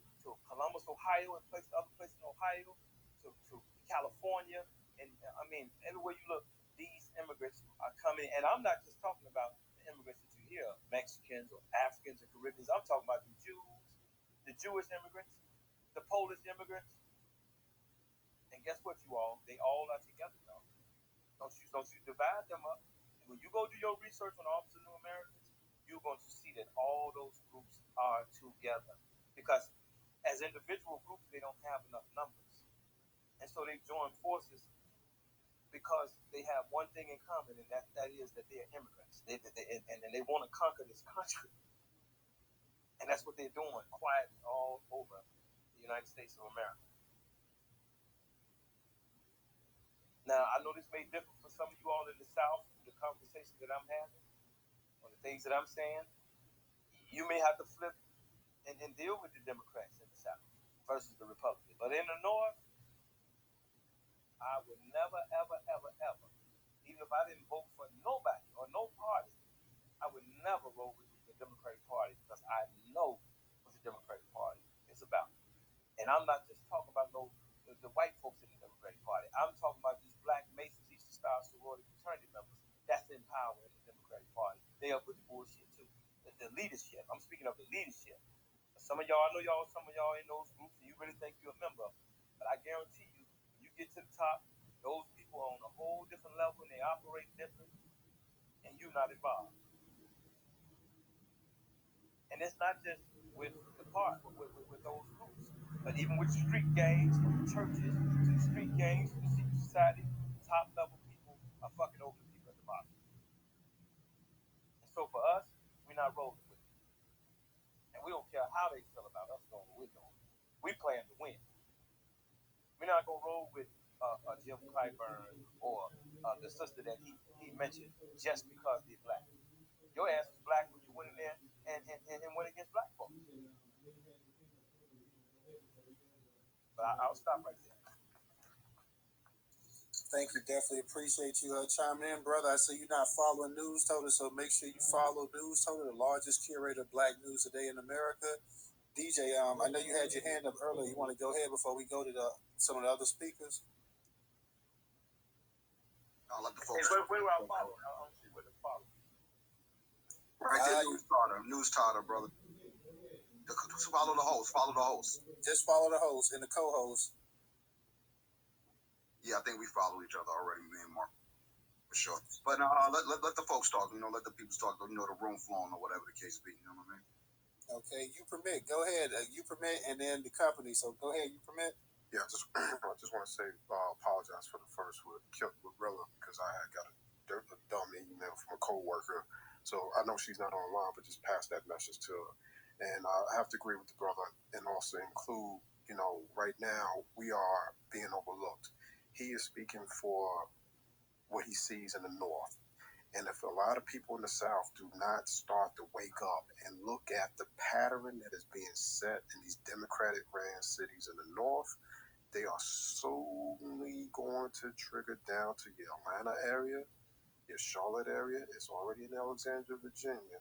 Columbus, Ohio, and other places in Ohio, to California, and I mean, everywhere you look, these immigrants are coming. And I'm not just talking about the immigrants that you hear, Mexicans or Africans or Caribbeans. I'm talking about the Jews, the Jewish immigrants, the Polish immigrants. And guess what, you all? They all are together, y'all. Don't you divide them up. And when you go do your research on the Office of New Americans, you're going to see that all those groups are together. Because as individual groups, they don't have enough numbers. And so they join forces because they have one thing in common, and that is that they are immigrants. And they want to conquer this country. And that's what they're doing quietly all over the United States of America. Now, I know this may differ for some of you all in the South, the conversations that I'm having, or the things that I'm saying. You may have to flip and deal with the Democrats in the South versus the Republicans. But in the North, I would never, ever, ever, ever, even if I didn't vote for nobody or no party, I would never vote with the Democratic Party because I know what the Democratic Party is about. And I'm not just talking about the white folks in the Democratic Party. I'm talking about these black Masons, Eastern Star sorority fraternity members. That's in power in the Democratic Party. They up with the bullshit too. The leadership. I'm speaking of the leadership. Some of y'all, I know some of y'all in those groups, and you really think you're a member of them. But I guarantee you, when you get to the top, those people are on a whole different level and they operate different, and you're not involved. And it's not just with the part, with those groups, but even with street gangs, from the churches to the street gangs, to the secret society, top level people are fucking over the people at the bottom. And so for us, we're not rolling with it. And we don't care how they feel about us doing what we're doing. We plan to win. We're not going to roll with Jim Clyburn or the sister that he mentioned just because they're black. Your ass is black when you went in there and went against black folks. But I'll stop right there.
Thank you. Definitely appreciate you chiming in, brother. I see you're not following Newstoter, so make sure you follow Newstoter, the largest curator of black news today in America. DJ, I know you had your hand up earlier. You want to go ahead before we go to some of the other speakers?
I'll let the folks.
Hey, where do I follow? I don't see where to follow.
Right there, Newstoter, brother. Follow the host. Follow the host.
Just follow the host and the co-host.
Yeah, I think we follow each other already, me and Mark, for sure. But let the folks talk. Let the people talk. The room flowing or whatever the case be. You know what I mean?
Okay, you permit. Go ahead. You permit, and then the company. So go ahead. You permit.
Yeah, I just want to say, apologize for the first with Rilla because I had got a dumb email from a coworker. So I know she's not online, but just pass that message to her. And I have to agree with the brother and also include, right now we are being overlooked. He is speaking for what he sees in the North. And if a lot of people in the South do not start to wake up and look at the pattern that is being set in these Democratic ran cities in the North, they are solely going to trigger down to your Atlanta area, your Charlotte area. It's already in Alexandria, Virginia,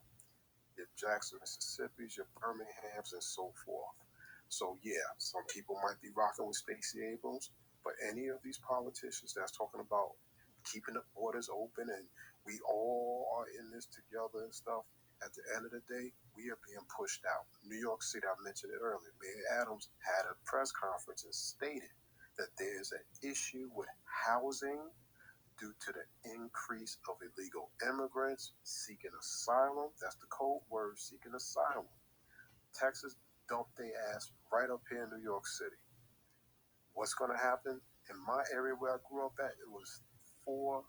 your Jackson, Mississippi, your Birminghams, and so forth. So yeah, some people might be rocking with Stacey Abrams, but any of these politicians that's talking about keeping the borders open and we all are in this together and stuff, at the end of the day, we are being pushed out. New York City, I mentioned it earlier, Mayor Adams had a press conference and stated that there's an issue with housing due to the increase of illegal immigrants seeking asylum. That's the code word, seeking asylum. Texas dumped their ass right up here in New York City. What's going to happen? In my area where I grew up at, it was 4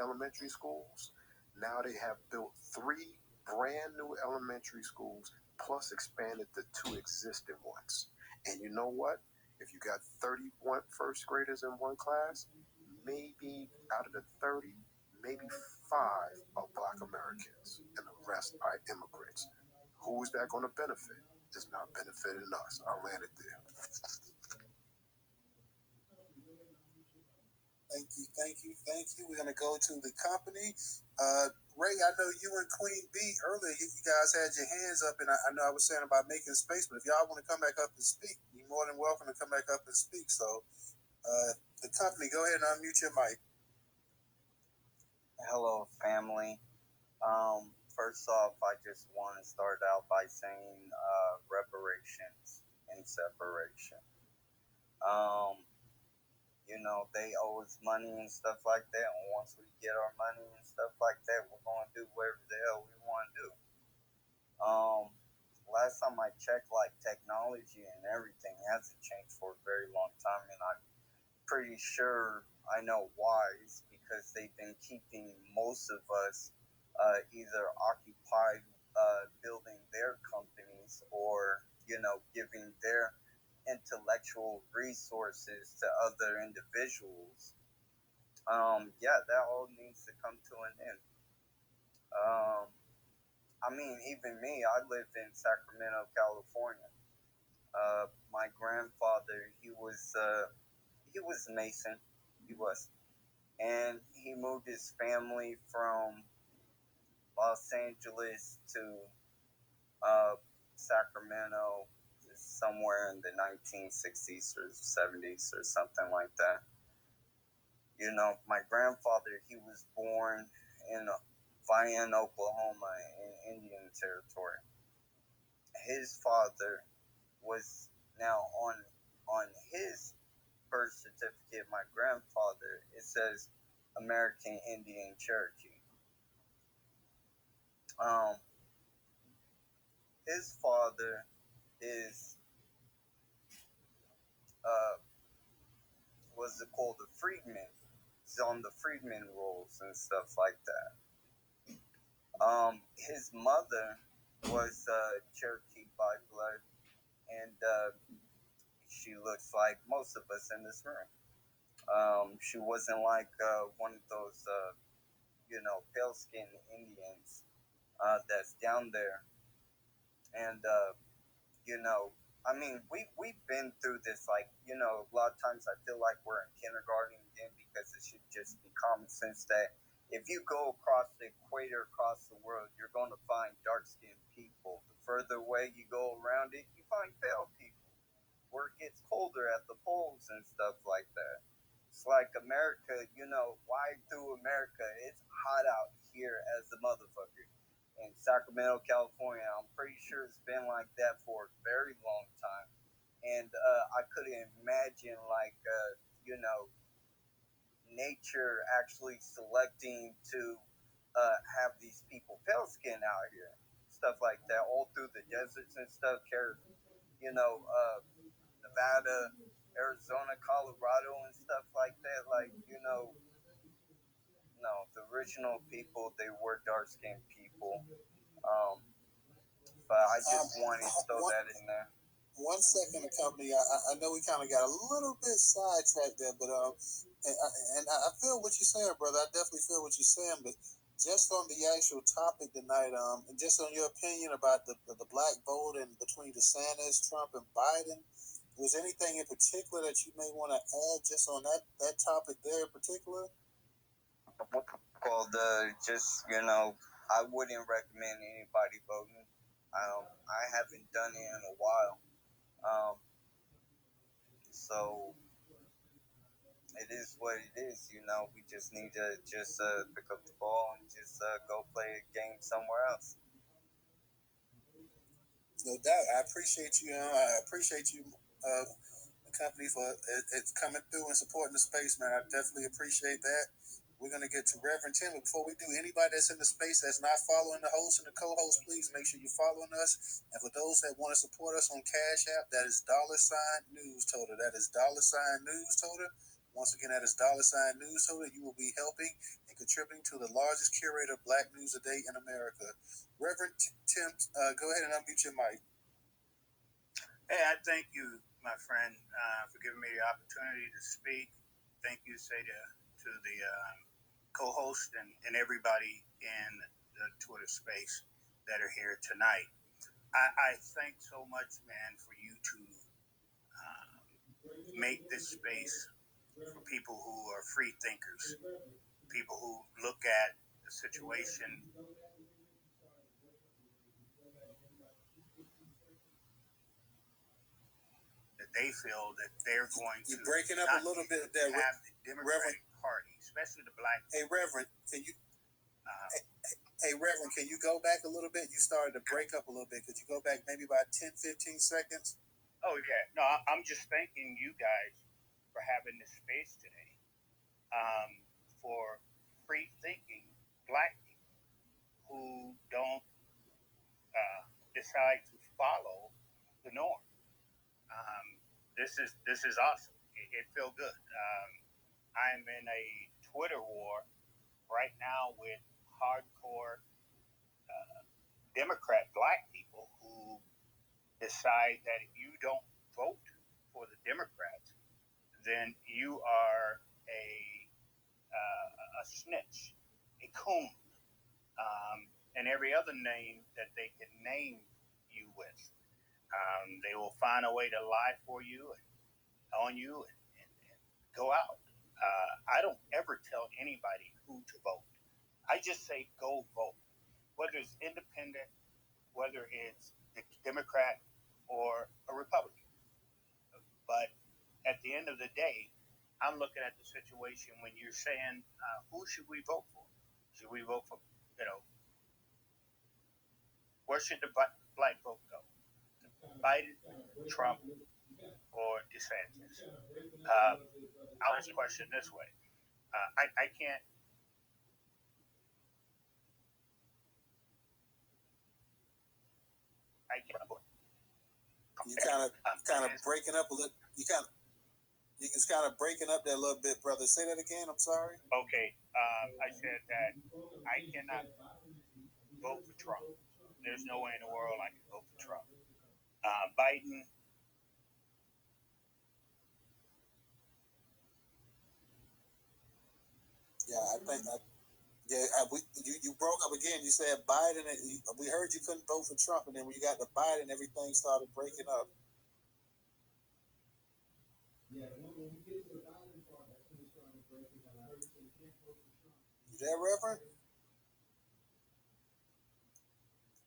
elementary schools. Now they have built 3 brand new elementary schools, plus expanded the 2 existing ones. And you know what? If you got 31 first graders in one class, maybe out of the 30, maybe 5 are Black Americans, and the rest are immigrants. Who is that going to benefit? It's not benefiting us. I'll land it there.
Thank you. We're gonna go to the company. Ray, I know you and Queen B earlier. You guys had your hands up, and I know I was saying about making space. But if y'all want to come back up and speak, you're more than welcome to come back up and speak. So, the company, go ahead and unmute your mic.
Hello, family. First off, I just want to start out by saying reparations and separation. They owe us money and stuff like that. And once we get our money and stuff like that, we're going to do whatever the hell we want to do. Last time I checked, like, technology and everything hasn't changed for a very long time, and I'm pretty sure I know why. It's because they've been keeping most of us either occupied building their companies or, giving their intellectual resources to other individuals. That all needs to come to an end. Even me, I live in Sacramento, California. My grandfather, he was a Mason. He was, and he moved his family from Los Angeles to Sacramento somewhere in the 1960s or 70s or something like that. My grandfather, he was born in Vian, Oklahoma, in Indian Territory. His father was now on his birth certificate. My grandfather, it says American Indian Cherokee. His father is was called a freedman. He's on the freedman rolls and stuff like that. His mother was Cherokee by blood, and she looks like most of us in this room. She wasn't like one of those, pale-skinned Indians that's down there. And, we've been through this, a lot of times I feel like we're in kindergarten again, because it should just be common sense that if you go across the equator, across the world, you're going to find dark-skinned people. The further away you go around it, you find pale people, where it gets colder at the poles and stuff like that. It's like America, why through America? It's hot out here as a motherfucker. In Sacramento, California, I'm pretty sure it's been like that for a very long time. And I couldn't imagine, nature actually selecting to have these people pale skin out here, stuff like that, all through the deserts and stuff. Nevada, Arizona, Colorado, and stuff like that. No, the original people, they were dark skinned people. But I just wanted to throw that in there.
1 second, company. I know we kind of got a little bit sidetracked there, but and I feel what you're saying, brother. I definitely feel what you're saying, but just on the actual topic tonight, and just on your opinion about the black vote and between DeSantis, Trump, and Biden, was anything in particular that you may want to add just on that topic there in particular?
Well, I wouldn't recommend anybody voting. I haven't done it in a while. So it is what it is. We just need to pick up the ball and just go play a game somewhere else.
No doubt. I appreciate you. I appreciate you, the company, for it's coming through and supporting the space, man. I definitely appreciate that. We're going to get to Reverend Tim. But before we do, anybody that's in the space that's not following the host and the co-host, please make sure you're following us. And for those that want to support us on Cash App, that is $Newstoter. That is $Newstoter. Once again, that is $Newstoter. You will be helping and contributing to the largest curator of Black news a day in America. Reverend Tim, go ahead and unmute your mic.
Hey, I thank you, my friend, for giving me the opportunity to speak. Thank you, say to the co-host and everybody in the Twitter space that are here tonight. I thank so much, man, for you to make this space for people who are free thinkers, people who look at the situation that they feel that they're going to.
You're breaking up a little bit there,
have the Democratic Party, especially the black.
Hey, Reverend, can you? Hey, Reverend, can you go back a little bit? You started to break up a little bit. Could you go back maybe about 10, 15 seconds?
Oh, yeah. No, I'm just thanking you guys for having this space today, for free thinking black people who don't decide to follow the norm. This is awesome. It feels good. I'm in a Twitter war right now with hardcore Democrat black people who decide that if you don't vote for the Democrats, then you are a snitch, a coon, and every other name that they can name you with. They will find a way to lie for you and on you and go out. I don't ever tell anybody who to vote. I just say go vote, whether it's independent, whether it's a Democrat or a Republican. But at the end of the day, I'm looking at the situation when you're saying, who should we vote for? Should we vote for, where should the black vote go? Biden, Trump, or Desantis? I'll ask the question this way. I can't.
You kind of breaking up a little. You was kind of breaking up there a little bit, brother. Say that again. I'm sorry.
Okay. I said that I cannot vote for Trump. There's no way in the world I can vote for Trump. Biden.
Yeah, I think. You broke up again. You said Biden. We heard you couldn't vote for Trump, and then when you got to Biden, everything started breaking up. You there, Reverend?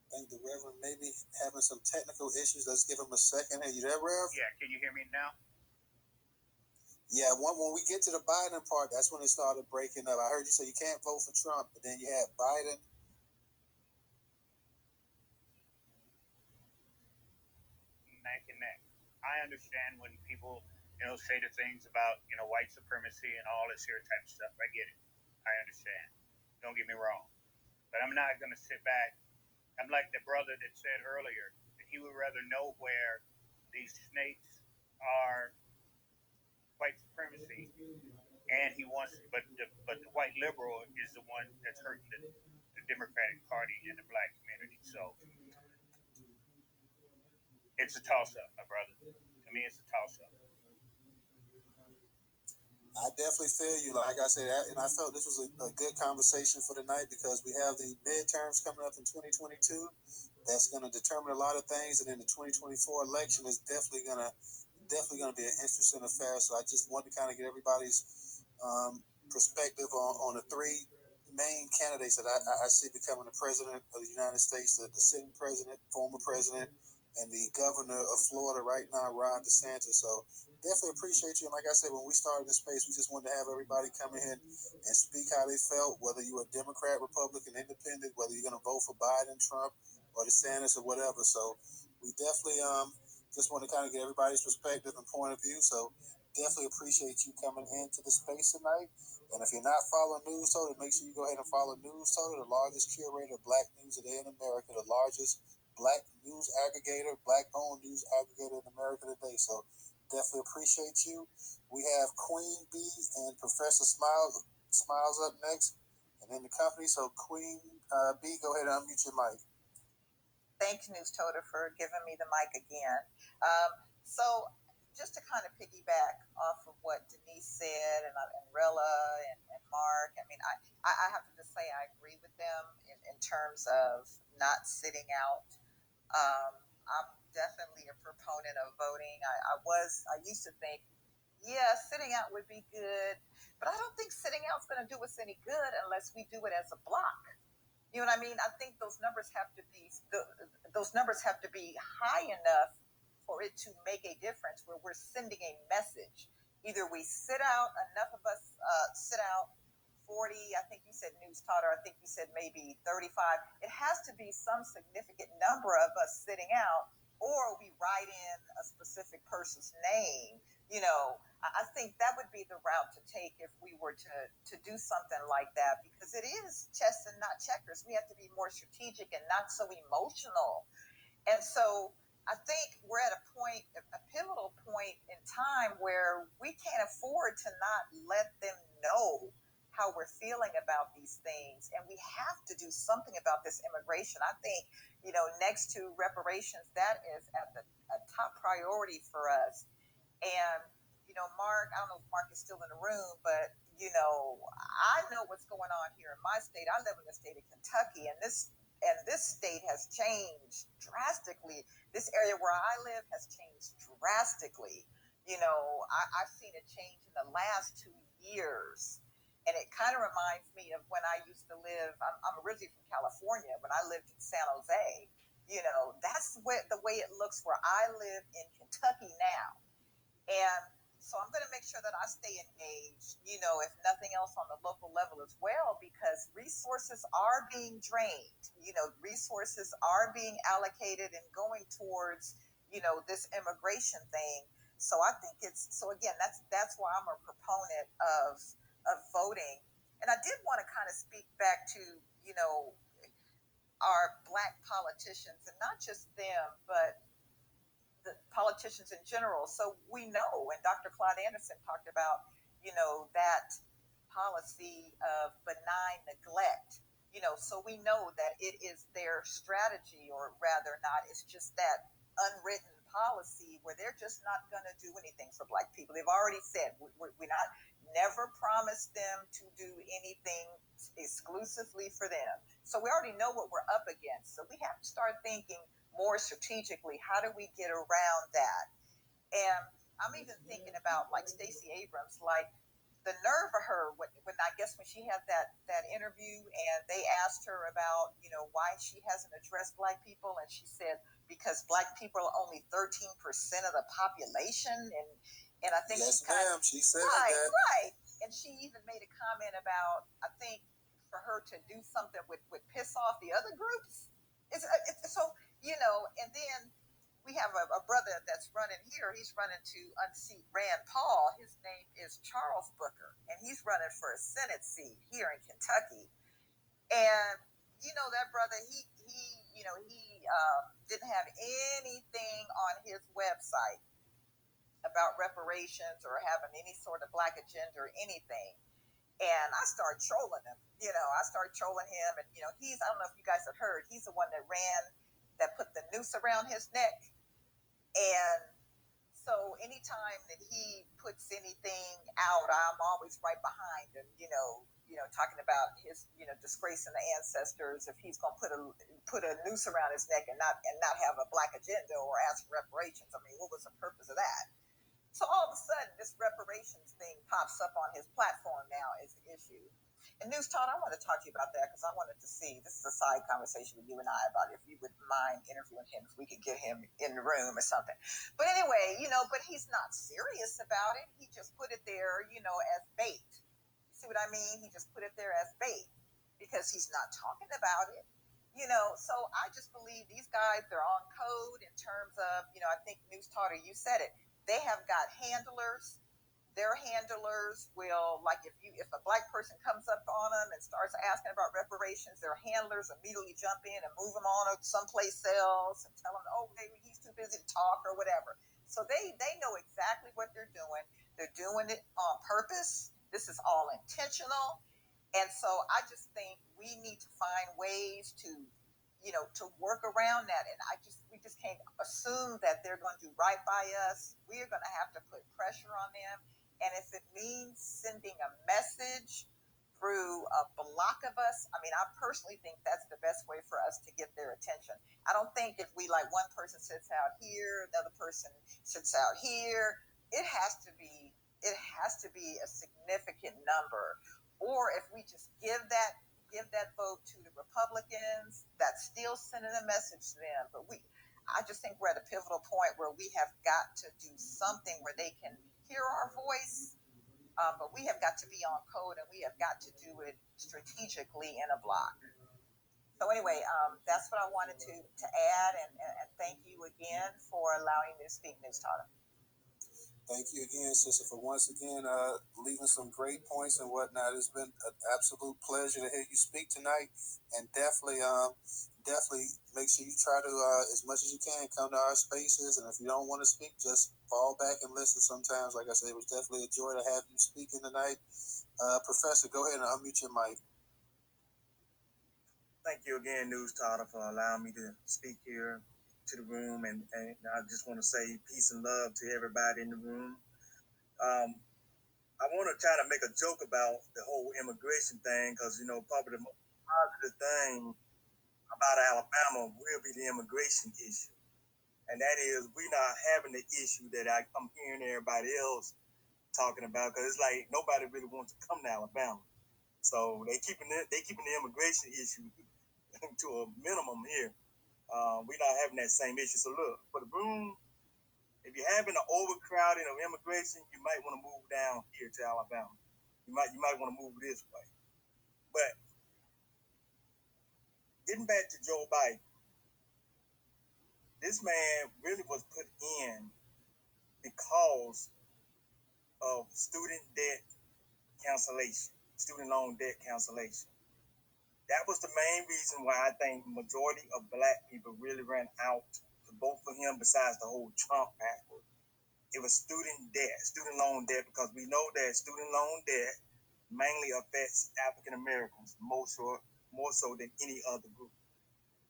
I think the Reverend may be having some technical issues. Let's give him a second. Hey, you there, Rev?
Yeah, can you hear me now?
Yeah, when we get to the Biden part, that's when it started breaking up. I heard you say you can't vote for Trump, but then you had Biden.
Neck and neck. I understand when people, say the things about, white supremacy and all this here type of stuff. I get it. I understand. Don't get me wrong. But I'm not going to sit back. I'm like the brother that said earlier that he would rather know where these snakes are white supremacy, and he wants, but the white liberal is the one that's hurting the Democratic Party and the black community. So it's a toss up, my brother. To me, it's a toss up.
I definitely feel you. Like I said, and I felt this was a good conversation for tonight because we have the midterms coming up in 2022. That's going to determine a lot of things, and then the 2024 election is definitely going to be an interesting affair. So I just wanted to kind of get everybody's perspective on the three main candidates that I see becoming the president of the United States: the sitting president, former president, and the governor of Florida right now, Ron DeSantis. So definitely appreciate you. And like I said, when we started this space, we just wanted to have everybody come in and speak how they felt, whether you were Democrat, Republican, Independent, whether you're going to vote for Biden, Trump, or DeSantis or whatever. So we definitely just want to kind of get everybody's perspective and point of view. So definitely appreciate you coming into the space tonight. And if you're not following Newstoter, make sure you go ahead and follow Newstoter, the largest curator of black news today in America, the largest black news aggregator, black-owned news aggregator in America today. So definitely appreciate you. We have Queen B and Professor Smiles up next, and then the company. So Queen B, go ahead and unmute your mic.
Thank you, Newstoter, for giving me the mic again. So just to kind of piggyback off of what Denise said and Rella and Mark, I mean, I have to just say I agree with them in terms of not sitting out I'm definitely a proponent of voting. I used to think, sitting out would be good, but I don't think sitting out's going to do us any good unless we do it as a block. You know what I mean? I think those numbers have to be high enough for it to make a difference where we're sending a message. Either we sit out, enough of us sit out 40, I think you said Newstoter, I think you said maybe 35. It has to be some significant number of us sitting out, or we write in a specific person's name. I think that would be the route to take if we were to do something like that, because it is chess and not checkers. We have to be more strategic and not so emotional. And so I think we're at a pivotal point in time where we can't afford to not let them know how we're feeling about these things. And we have to do something about this immigration. I think, next to reparations, that is at a top priority for us. And, Mark, I don't know if Mark is still in the room, but, I know what's going on here in my state. I live in the state of Kentucky, and this state has changed drastically. This area where I live has changed drastically. I've seen it change in the last 2 years. And it kind of reminds me of when I used to live, I'm originally from California, when I lived in San Jose. That's the way it looks where I live in Kentucky now. And so I'm going to make sure that I stay engaged, if nothing else on the local level as well, because resources are being drained. Resources are being allocated and going towards, this immigration thing. So I think again, that's why I'm a proponent of voting. And I did want to kind of speak back to, our Black politicians, and not just them, but the politicians in general. So we know, and Dr. Claude Anderson talked about, that policy of benign neglect. So we know that it is their strategy, or rather not, it's just that unwritten policy where they're just not going to do anything for Black people. They've already said we're not, never promised them to do anything exclusively for them. So we already know what we're up against. So we have to start thinking more strategically, how do we get around that? And I'm even thinking about like Stacey Abrams, like the nerve of her when I guess when she had that interview and they asked her about, why she hasn't addressed Black people, and she said because Black people are only 13% of the population, and I think
yes, ma'am, she said that.
Right. And she even made a comment about, I think, for her to do something would piss off the other groups. So and then we have a brother that's running here. He's running to unseat Rand Paul. His name is Charles Booker, and he's running for a Senate seat here in Kentucky. And that brother, he didn't have anything on his website about reparations or having any sort of Black agenda or anything. And I started trolling him. I started trolling him, and I don't know if you guys have heard, he's the one that put the noose around his neck. And so anytime that he puts anything out, I'm always right behind him, talking about his, disgracing the ancestors. If he's going to put a noose around his neck and not have a Black agenda or ask for reparations, I mean, what was the purpose of that? So all of a sudden, this reparations thing pops up on his platform now as an issue. And Newstoter, I want to talk to you about that because I wanted to see, this is a side conversation with you and I about if you would mind interviewing him, if we could get him in the room or something. But anyway, but he's not serious about it. He just put it there, as bait. See what I mean? He just put it there as bait because he's not talking about it. So I just believe these guys, they're on code in terms of, I think Newstoter, you said it. They have got handlers. Their handlers will, like if a Black person comes up on them and starts asking about reparations, their handlers immediately jump in and move them on someplace else and tell them, oh, he's too busy to talk or whatever. So they know exactly what they're doing. They're doing it on purpose. This is all intentional. And so I just think we need to find ways to work around that. And we just can't assume that they're going to do right by us. We are going to have to put pressure on them. And if it means sending a message through a block of us, I mean, I personally think that's the best way for us to get their attention. I don't think if we like one person sits out here, another person sits out here, it has to be a significant number. Or if we just give that vote to the Republicans, that's still sending a message to them. But I just think we're at a pivotal point where we have got to do something where they can hear our voice, but we have got to be on code and we have got to do it strategically in a block. So anyway, that's what I wanted to add, and thank you again for allowing me to speak, Newstoter.
Thank you again, sister, for once again leaving some great points and whatnot. It's been an absolute pleasure to hear you speak tonight, and definitely make sure you try to, as much as you can, come to our spaces. And if you don't want to speak, just fall back and listen sometimes. Like I said, it was definitely a joy to have you speaking tonight. Professor, go ahead and unmute your mic.
Thank you again, Newstoter, for allowing me to speak here to the room. And I just want to say peace and love to everybody in the room. I want to try to make a joke about the whole immigration thing because, probably the most positive thing about Alabama will be the immigration issue. And that is, we're not having the issue that I'm hearing everybody else talking about, because it's like nobody really wants to come to Alabama. So they keeping the immigration issue to a minimum here. We're not having that same issue. So look, for the room, if you're having an overcrowding of immigration, you might want to move down here to Alabama. You might want to move this way. But getting back to Joe Biden, this man really was put in because of student loan debt cancellation. That was the main reason why I think the majority of black people really ran out to vote for him, besides the whole Trump factor. It was student loan debt, because we know that student loan debt mainly affects African Americans more so than any other group.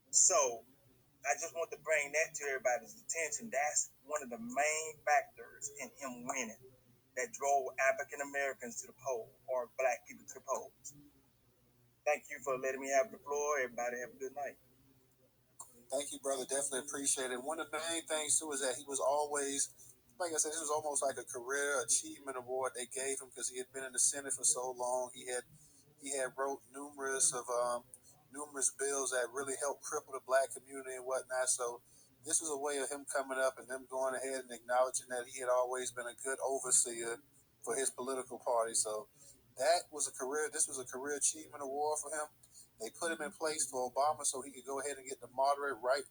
So I just want to bring that to everybody's attention. That's one of the main factors in him winning that drove African Americans to the poll, or black people to the polls. Thank you for letting me have the floor. Everybody have a good night.
Thank you, brother. Definitely appreciate it. One of the main things, too, is that he was always, like I said, this was almost like a career achievement award they gave him because he had been in the Senate for so long. He had wrote numerous bills that really helped cripple the black community and whatnot. So this was a way of him coming up and them going ahead and acknowledging that he had always been a good overseer for his political party. So this was a career achievement award for him. They put him in place for Obama so he could go ahead and get the moderate white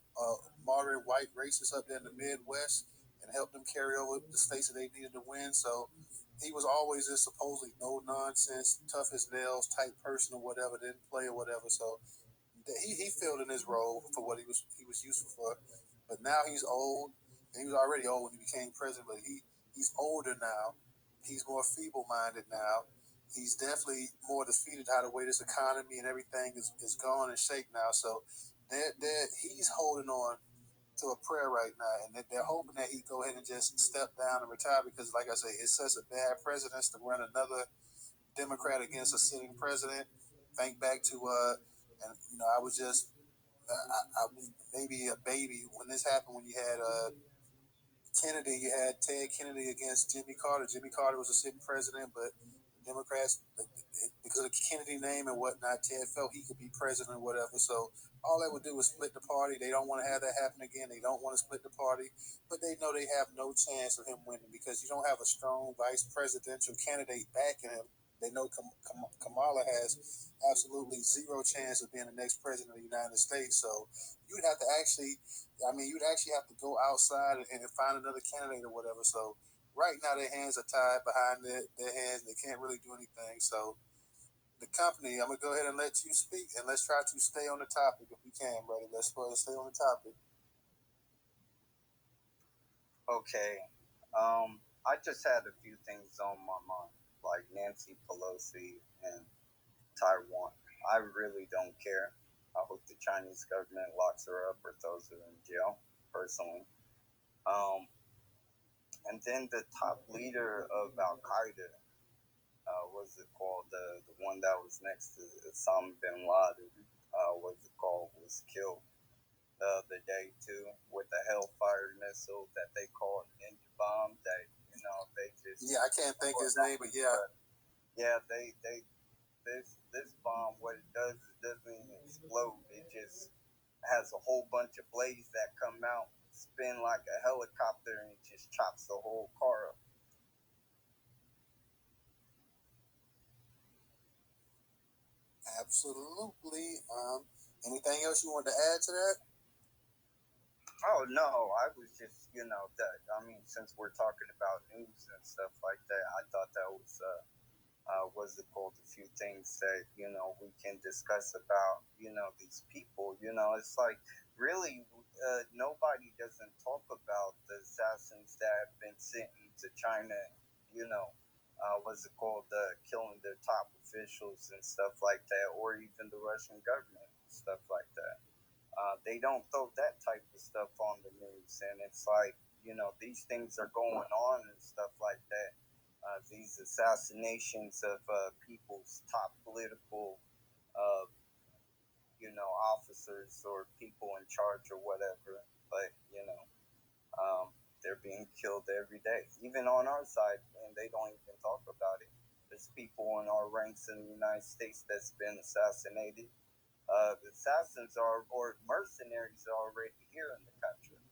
racists up there in the Midwest and help them carry over the states that they needed to win. So he was always this supposedly no nonsense, tough as nails type person or whatever, didn't play or whatever. So he filled in his role for what he was useful for. But now he's old, and he was already old when he became president. But he's older now. He's more feeble-minded now. He's definitely more defeated how the way this economy and everything is gone and shaped now. So he's holding on to a prayer right now, and they're hoping that he go ahead and just step down and retire, because, like I say, it's such a bad precedence to run another Democrat against a sitting president. Think back to and I was maybe a baby when this happened, when you had Kennedy, you had Ted Kennedy against Jimmy Carter. Jimmy Carter was a sitting president, but the Democrats, because of the Kennedy name and whatnot, Ted felt he could be president or whatever. So all that would do was split the party. They don't want to have that happen again. They don't want to split the party, but they know they have no chance of him winning because you don't have a strong vice presidential candidate backing him. They know Kamala has absolutely zero chance of being the next president of the United States. So you'd have to you'd actually have to go outside and find another candidate or whatever. So right now their hands are tied behind their hands. They can't really do anything. So the company, I'm going to go ahead and let you speak, and let's try to stay on the topic if we can, brother. Let's stay on the topic.
Okay. I just had a few things on my mind, like Nancy Pelosi and Taiwan. I really don't care. I hope the Chinese government locks her up or throws her in jail, personally. And then the top leader of Al Qaeda, what's it called? The one that was next to Osama bin Laden, what's it called, was killed the other day too with the Hellfire missile that they call ninja bomb. That they just
I can't think of his name, but
this bomb, what it does, it doesn't even explode. It just has a whole bunch of blades that come out, spin like a helicopter, and it just chops the whole car up.
Absolutely. Anything else you want to add to that?
Oh no, I was just since we're talking about news and stuff like that, I thought that was what's it called, a few things that we can discuss about these people. It's like really nobody doesn't talk about the assassins that have been sent into China. What's it called, killing their top officials and stuff like that, or even the Russian government and stuff like that. They don't throw that type of stuff on the news, and it's like these things are going on and stuff like that. These assassinations of people's top political, officers or people in charge or whatever. But they're being killed every day, even on our side, and they don't even talk about it. There's people in our ranks in the United States that's been assassinated. The assassins or mercenaries are already here in the country.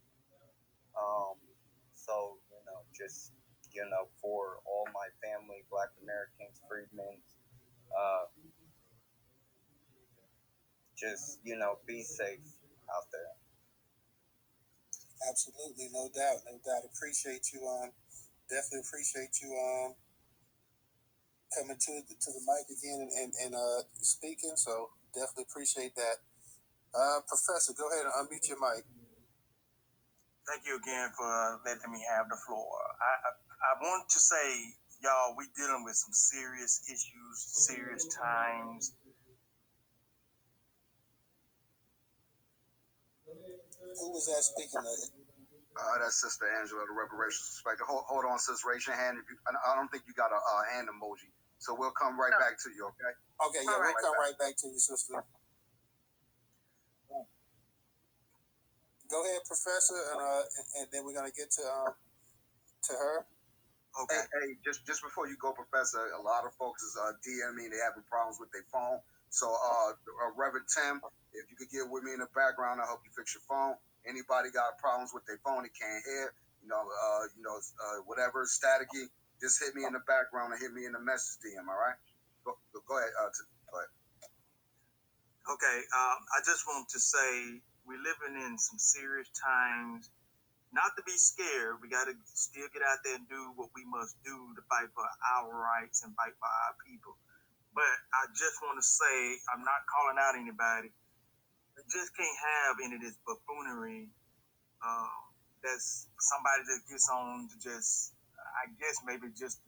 So just for all my family, Black Americans, freedmen, just be safe out there.
Absolutely, no doubt, no doubt. Appreciate you. Definitely appreciate you. Coming to the mic again and speaking. So definitely appreciate that. Professor, go ahead and unmute your mic.
Thank you again for letting me have the floor. I want to say, y'all, we dealing with some serious issues, serious times.
Who was that speaking?
That's Sister Angela, the reparations inspector. Hold on, sis. Raise your hand. I don't think you got a hand emoji, so we'll come right back to you. Okay?
Okay, yeah, we'll come right back to you, sister. Go ahead, Professor, and then we're gonna get to her.
Okay. Hey, just before you go, Professor, a lot of folks is DMing. They having problems with their phone. So, Reverend Tim, if you could get with me in the background, I'll help you fix your phone. Anybody got problems with their phone, they can't hear, whatever, staticky, just hit me in the background and hit me in the message DM. All right? Go ahead. Go ahead.
Okay. I just want to say we're living in some serious times. Not to be scared, we got to still get out there and do what we must do to fight for our rights and fight for our people. But I just want to say, I'm not calling out anybody. We just can't have any of this buffoonery. That's somebody that gets on to just, I guess maybe just,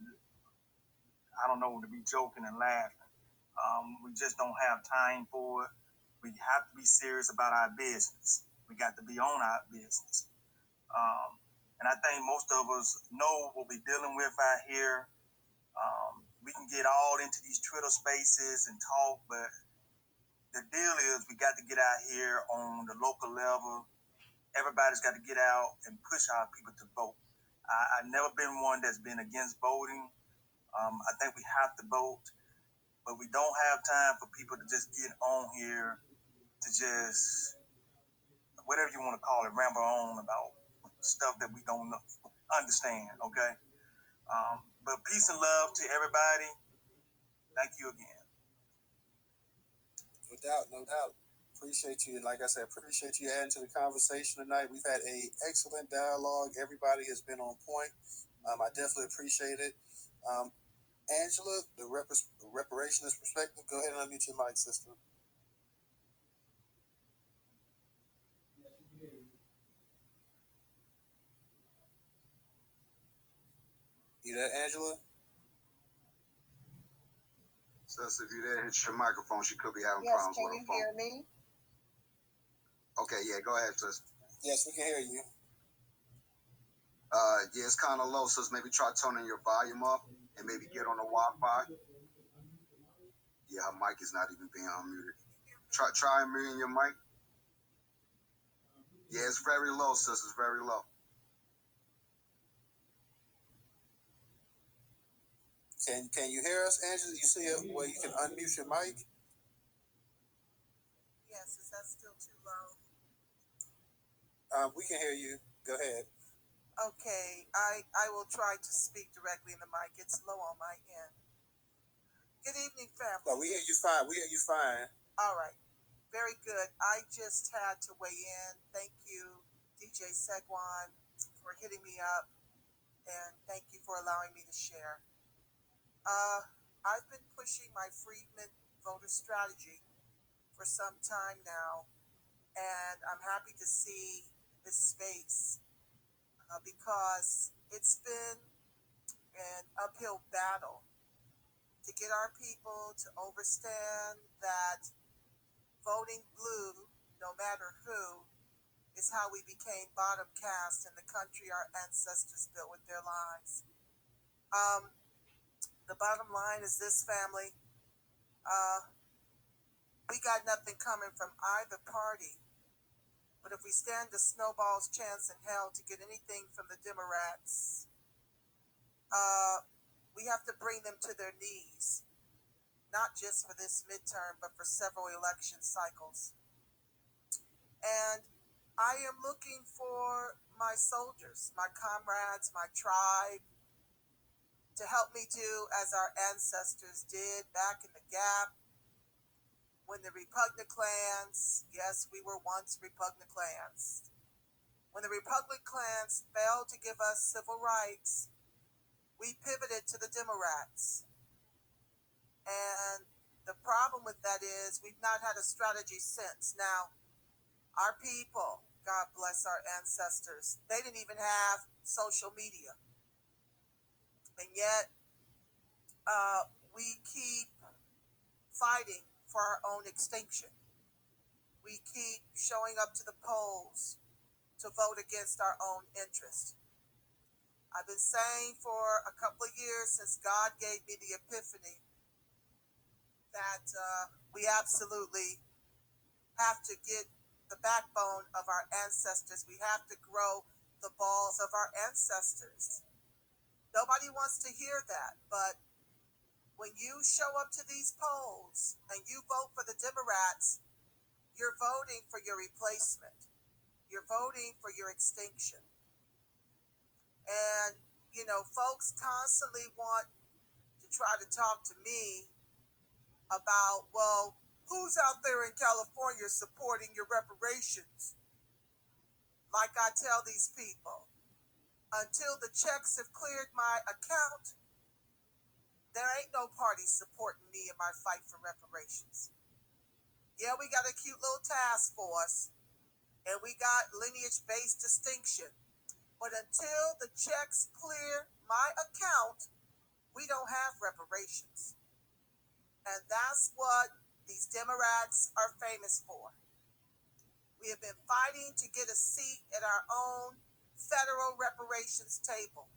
I don't know, to be joking and laughing. We just don't have time for it. We have to be serious about our business. We got to be on our business. And I think most of us know what we're dealing with out here. We can get all into these Twitter spaces and talk, but the deal is we got to get out here on the local level. Everybody's got to get out and push our people to vote. I've never been one that's been against voting. I think we have to vote, but we don't have time for people to just get on here to just, whatever you want to call it, ramble on about stuff that we don't understand, okay? But peace and love to everybody. Thank you again.
No doubt, no doubt. Appreciate you. And like I said, appreciate you adding to the conversation tonight. We've had an excellent dialogue. Everybody has been on point. I definitely appreciate it. Angela, the reparationist perspective, go ahead and unmute your mic, sister. You there, Angela?
Sis, if you're there, hit your microphone. She could be having problems with her phone.
Yes, can you hear me?
Okay, yeah, go ahead, sis.
Yes, we can hear you.
Yeah, it's kind of low, sis. Maybe try turning your volume up and maybe get on the Wi-Fi. Yeah, her mic is not even being unmuted. Try muting your mic. Yeah, it's very low, sis. It's very low.
Can you hear us, Angela? You see a way you can unmute your mic?
Yes, is that still too low?
We can hear you. Go ahead.
Okay, I will try to speak directly in the mic. It's low on my end. Good evening, family.
No, we hear you fine. We hear you fine.
All right. Very good. I just had to weigh in. Thank you, DJ Segwan, for hitting me up. And thank you for allowing me to share. I've been pushing my Freedmen voter strategy for some time now. And I'm happy to see this space because it's been an uphill battle to get our people to understand that voting blue, no matter who, is how we became bottom caste in the country our ancestors built with their lives. The bottom line is this, family. We got nothing coming from either party. But if we stand a snowball's chance in hell to get anything from the Democrats, we have to bring them to their knees. Not just for this midterm, but for several election cycles. And I am looking for my soldiers, my comrades, my tribe, to help me do as our ancestors did back in the Gap, when the Repugnant clans, yes, we were once Repugnant clans, when the Repugnant clans failed to give us civil rights, we pivoted to the Democrats. And the problem with that is we've not had a strategy since. Now, our people, God bless our ancestors, they didn't even have social media. And yet, we keep fighting for our own extinction. We keep showing up to the polls to vote against our own interest. I've been saying for a couple of years since God gave me the epiphany that we absolutely have to get the backbone of our ancestors. We have to grow the balls of our ancestors. Nobody wants to hear that, but when you show up to these polls and you vote for the Democrats, you're voting for your replacement. You're voting for your extinction. And, you know, folks constantly want to try to talk to me about, well, who's out there in California supporting your reparations? Like I tell these people, until the checks have cleared my account, there ain't no party supporting me in my fight for reparations. Yeah, we got a cute little task force, and we got lineage-based distinction. But until the checks clear my account, we don't have reparations. And that's what these Democrats are famous for. We have been fighting to get a seat at our own federal reparations table.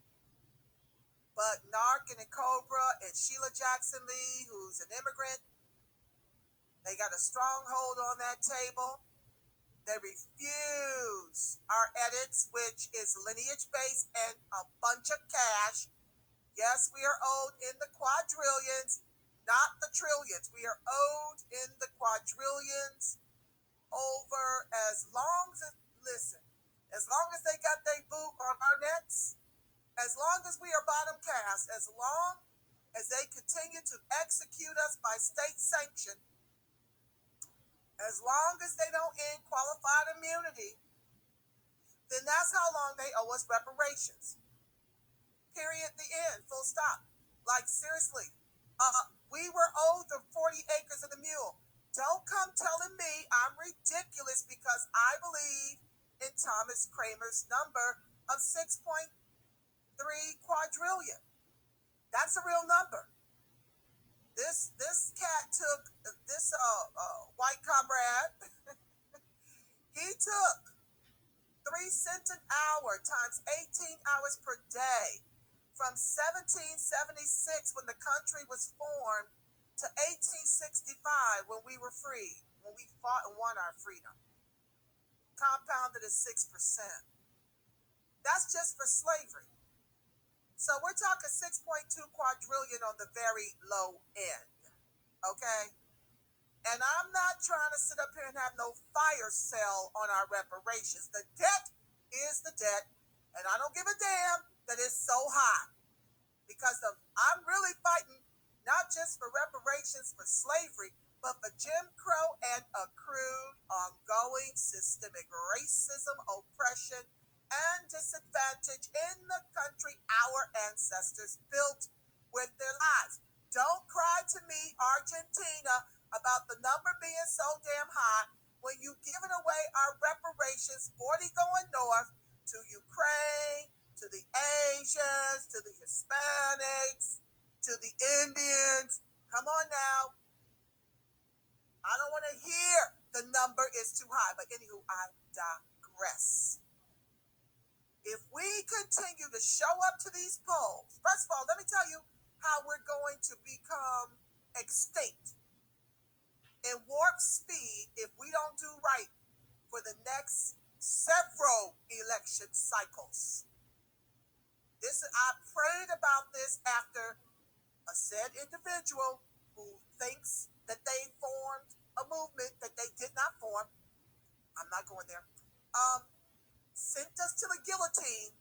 But Narkin and Cobra and Sheila Jackson Lee, who's an immigrant, they got a stronghold on that table. They refuse our edits, which is lineage-based and a bunch of cash. Yes, we are owed in the quadrillions, not the trillions. We are owed in the quadrillions over as long as, listen, as long as they got their boot on our necks, as long as we are bottom caste, as long as they continue to execute us by state sanction, as long as they don't end qualified immunity, then that's how long they owe us reparations. Period. The end. Full stop. Like, seriously. We were owed the 40 acres of the mule. Don't come telling me I'm ridiculous because I believe in Thomas Kramer's number of 6.3 quadrillion. That's a real number. This cat took this white comrade. He took 3 cents an hour times 18 hours per day from 1776 when the country was formed
to 1865 when we were free, when we fought and won our freedom. Compounded at 6%. That's just for slavery. So we're talking 6.2 quadrillion on the very low end. Okay? And I'm not trying to sit up here and have no fire sale on our reparations. The debt is the debt, and I don't give a damn that it's so high. Because I'm really fighting not just for reparations for slavery, but for Jim Crow and accrued ongoing systemic racism, oppression, and disadvantage in the country our ancestors built with their lives. Don't cry to me, Argentina, about the number being so damn high when you've given away our reparations, 40 going north to Ukraine, to the Asians, to the Hispanics, to the Indians. Come on now. I don't want to hear the number is too high, but anywho, I digress. If we continue to show up to these polls, first of all, let me tell you how we're going to become extinct in warp speed if we don't do right for the next several election cycles. I prayed about this after a said individual who thinks that they formed a movement that they did not form. I'm not going there. Sent us to the guillotine,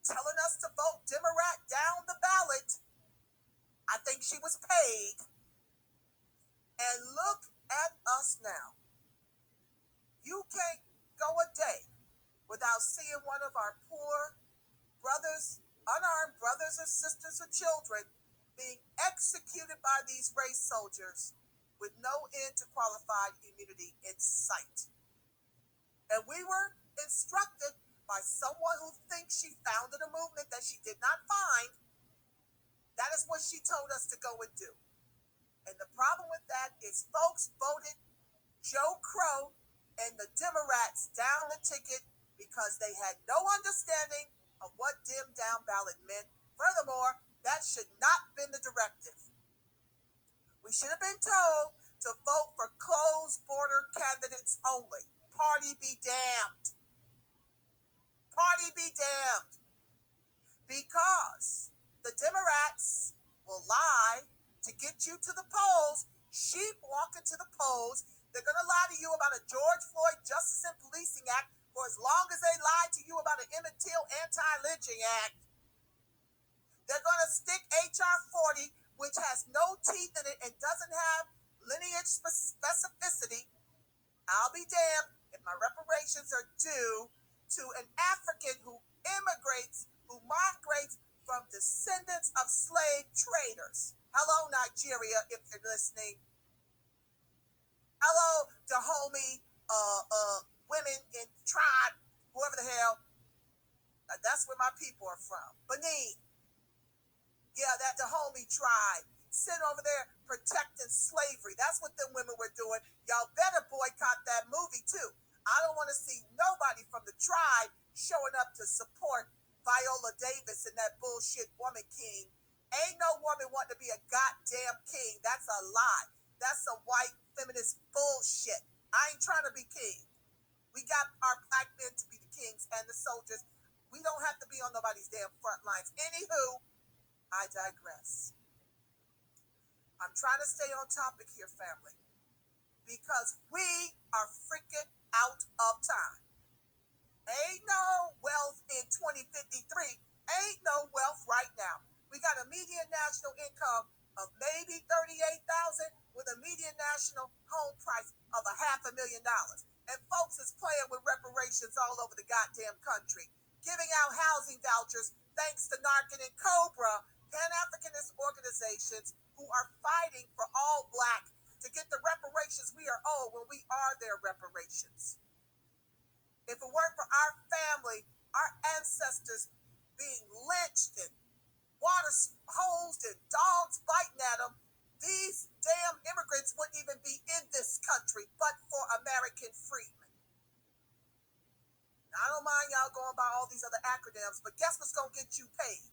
telling us to vote Democrat down the ballot. I think she was paid. And look at us now. You can't go a day without seeing one of our poor brothers, unarmed brothers or sisters or children being executed by these race soldiers with no end to qualified immunity in sight. And we were instructed by someone who thinks she founded a movement that she did not find. That is what she told us to go and do. And the problem with that is folks voted Joe Crow and the Democrats down the ticket because they had no understanding of what dim down ballot meant. Furthermore, that should not have been the directive. We should have been told to vote for closed border candidates only. Party be damned. Party be damned. Because the Democrats will lie to get you to the polls. Sheep walking to the polls. They're going to lie to you about a George Floyd Justice and Policing Act for as long as they lied to you about an Emmett Till Anti-Lynching Act. They're going to stick H.R. 40, which has no teeth in it and doesn't have lineage specificity. I'll be damned if my reparations are due to an African who migrates from descendants of slave traders. Hello, Nigeria, if you're listening. Hello, Dahomey, women in tribe, whoever the hell. That's where my people are from. Benin. Yeah, that Dahomey tribe. Sitting over there protecting slavery. That's what them women were doing. Y'all better boycott that movie, too. I don't want to see nobody from the tribe showing up to support Viola Davis and that bullshit woman king. Ain't no woman wanting to be a goddamn king. That's a lie. That's some white feminist bullshit. I ain't trying to be king. We got our black men to be the kings and the soldiers. We don't have to be on nobody's damn front lines. Anywho, I digress. I'm trying to stay on topic here, family, because we are freaking out of time. Ain't no wealth in 2053. Ain't no wealth right now. We got a median national income of maybe $38,000 with a median national home price of $500,000. And folks is playing with reparations all over the goddamn country, giving out housing vouchers thanks to Narcan and Cobra, Pan-Africanist organizations who are fighting for all black to get the reparations we are owed when we are their reparations. If it weren't for our family, our ancestors being lynched and water hosed and dogs biting at them, these damn immigrants wouldn't even be in this country but for American freedmen. Now, I don't mind y'all going by all these other acronyms, but guess what's going to get you paid?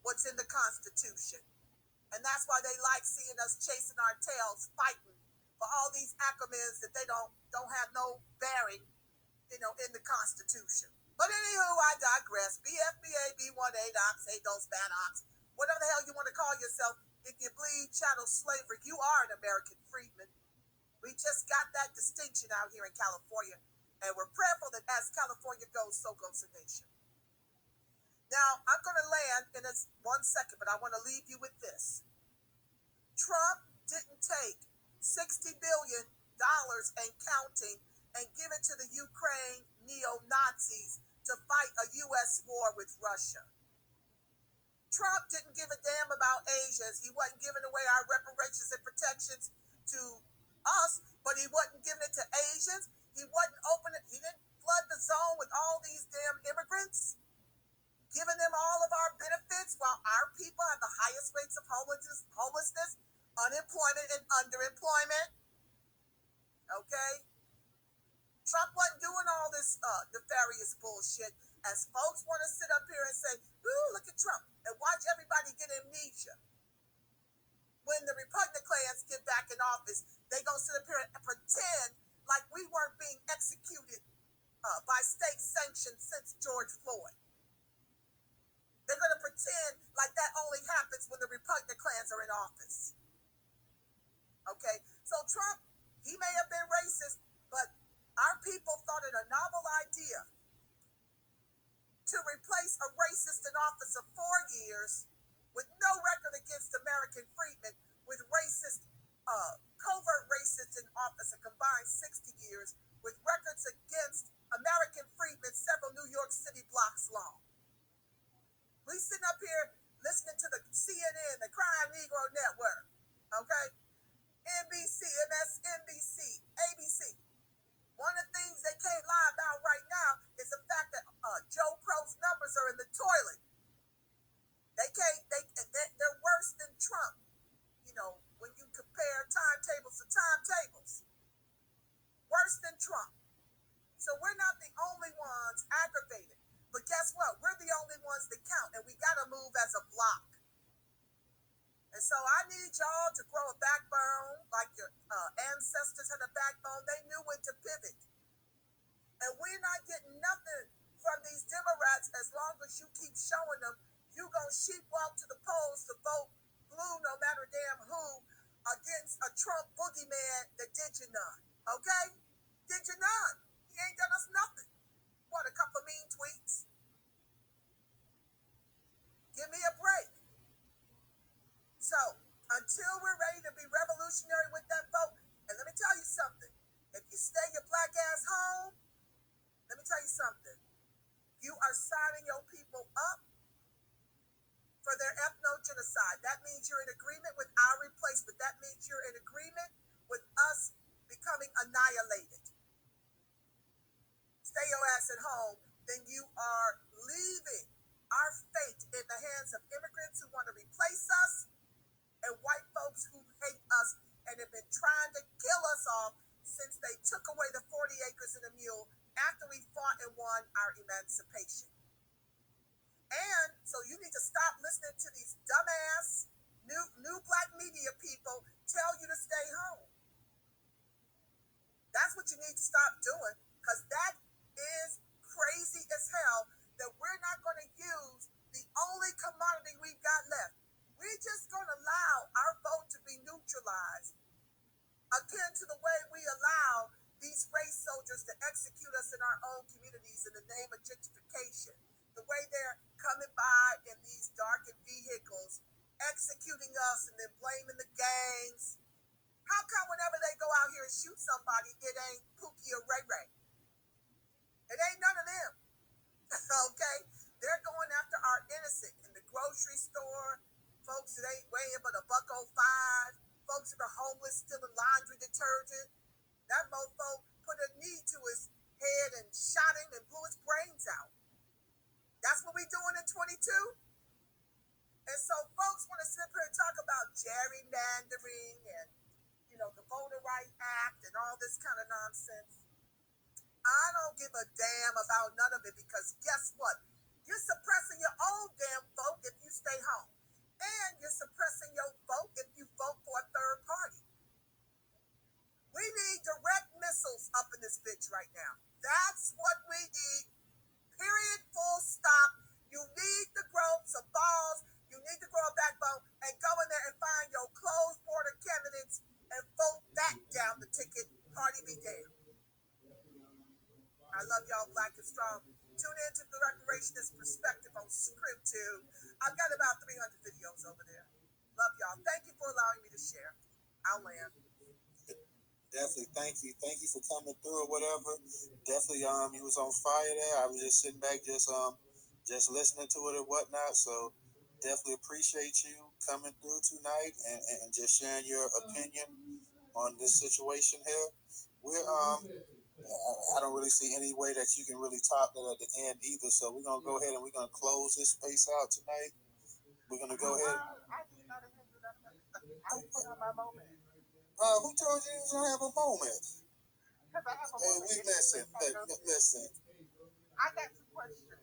What's in the Constitution? And that's why they like seeing us chasing our tails, fighting for all these acronyms that they don't have no bearing, in the Constitution. But anywho, I digress. BFBA, B1A, Docs, Dos, Bad Ox, whatever the hell you want to call yourself. If you bleed chattel slavery, you are an American freedman. We just got that distinction out here in California. And we're prayerful that as California goes, so goes the nation. Now, I'm going to land in 1 second, but I want to leave you with this. Trump didn't take $60 billion and counting and give it to the Ukraine neo-Nazis to fight a U.S. war with Russia. Trump didn't give a damn about Asians. He wasn't giving away our reparations and protections to us, but he wasn't giving it to Asians. He didn't flood the zone with all these damn immigrants, giving them all of our benefits while our people have the highest rates of homelessness, unemployment, and underemployment. Okay? Trump wasn't doing all this nefarious bullshit. As folks want to sit up here and say, ooh, look at Trump, and watch everybody get amnesia. When the Republican clans get back in office, they going to sit up here and pretend like we weren't being executed by state sanctions since George Floyd. They're going to pretend like that only happens when the Republican clans are in office. Okay? So Trump, he may have been racist, but our people thought it a novel idea to replace a racist in office of 4 years with no record against American freedmen with covert racists in office a combined 60 years with records against American freedmen several New York City blocks long. We sitting up here listening to the CNN, the Crime Negro Network, okay? NBC, MSNBC, ABC. One of the things they can't lie about right now is the fact that Joe Pro's numbers are in the toilet. They're worse than Trump, when you compare timetables to timetables. Worse than Trump. So we're not the only ones aggravated. But guess what? We're the only ones that count, and we got to move as a block. And so I need y'all to grow a backbone like your ancestors had a backbone. They knew when to pivot. And we're not getting nothing from these Democrats as long as you keep showing them you going to sheepwalk to the polls to vote blue no matter damn who against a Trump boogeyman that did you none. Okay? Did you none? He ain't done us nothing. What, a couple of mean tweets? Give me a break. So, until we're ready to be revolutionary with that vote, and let me tell you something. If you stay your black ass home, let me tell you something. You are signing your people up for their ethno-genocide. That means you're in agreement with our replacement. That means you're in agreement with us becoming annihilated. Stay your ass at home, then you are leaving our fate in the hands of immigrants who want to replace us and white folks who hate us and have been trying to kill us off since they took away the 40 acres and a mule after we fought and won our emancipation. And so you need to stop listening to these dumbass new black media people tell you to stay home. That's what you need to stop doing, because that is crazy as hell that we're not going to use the only commodity we've got left. We're just going to allow our vote to be neutralized, akin to the way we allow these race soldiers to execute us in our own communities in the name of gentrification. The way they're coming by in these darkened vehicles, executing us and then blaming the gangs. How come whenever they go out here and shoot somebody, it ain't Pookie or Ray Ray? It ain't none of them. Okay? They're going after our innocent in the grocery store, folks that ain't weighing but $1.05, folks that are homeless stealing laundry detergent. That mofo put a knee to his head and shot him and blew his brains out. That's what we doing in 22? And so folks want to sit here and talk about gerrymandering and, the Voter Rights Act and all this kind of nonsense. I don't give a damn about none of it, because guess what? You're suppressing your own damn vote if you stay home. And you're suppressing your Black is Strong. Tune in to the Reparationist Perspective on Script 2. I've got about 300 videos over there. Love y'all. Thank you for allowing me to share. I'll land.
Definitely, thank you for coming through or whatever. Definitely, you was on fire there. I was just sitting back, just listening to it and whatnot. So, definitely appreciate you coming through tonight and just sharing your opinion on this situation here. We're I don't really see any way that you can really top that at the end either. So we're gonna go ahead and we're gonna close this space out tonight. We're gonna go ahead.
I did not do that. I didn't have my moment.
Who told you you was gonna have a moment?
Because I have a
Hey,
moment.
listen.
I got two questions.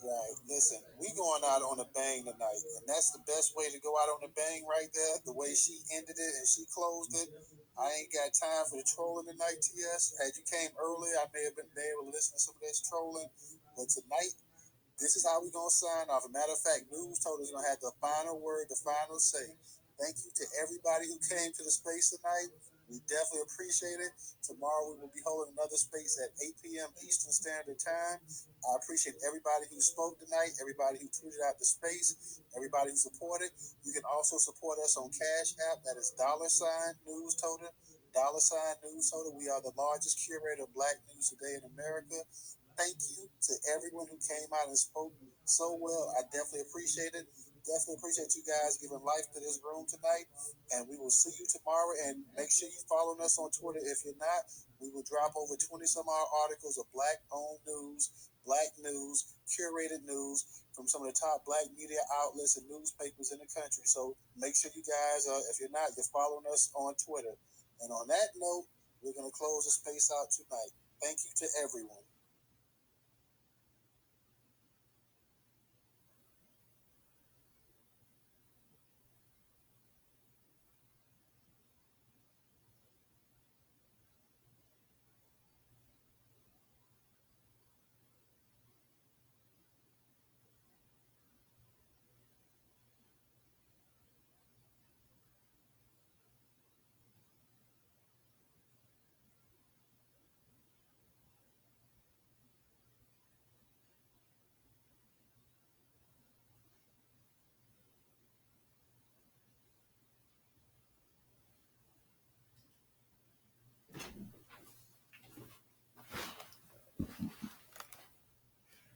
Right, listen, we going out on a bang tonight, and that's the best way to go out on a bang right there. The way she ended it and she closed it. I ain't got time for the trolling tonight, TS. Had you came early, I may have been able to listen to some of this trolling, but tonight, this is how we're going to sign off. As a matter of fact, Newstoter is going to have the final word, the final say. Thank you to everybody who came to the space tonight. We definitely appreciate it. Tomorrow we will be holding another space at 8 p.m. Eastern Standard Time. I appreciate everybody who spoke tonight, everybody who tweeted out the space, everybody who supported. You can also support us on Cash App. That is $Newstoter, $Newstoter. We are the largest curator of Black news today in America. Thank you to everyone who came out and spoke so well. I definitely appreciate it. Definitely appreciate you guys giving life to this room tonight. And we will see you tomorrow. And make sure you follow us on Twitter. If you're not, we will drop over 20 some odd articles of Black-owned news, Black news, curated news from some of the top Black media outlets and newspapers in the country. So make sure you guys, if you're not, you're following us on Twitter. And on that note, we're going to close the space out tonight. Thank you to everyone.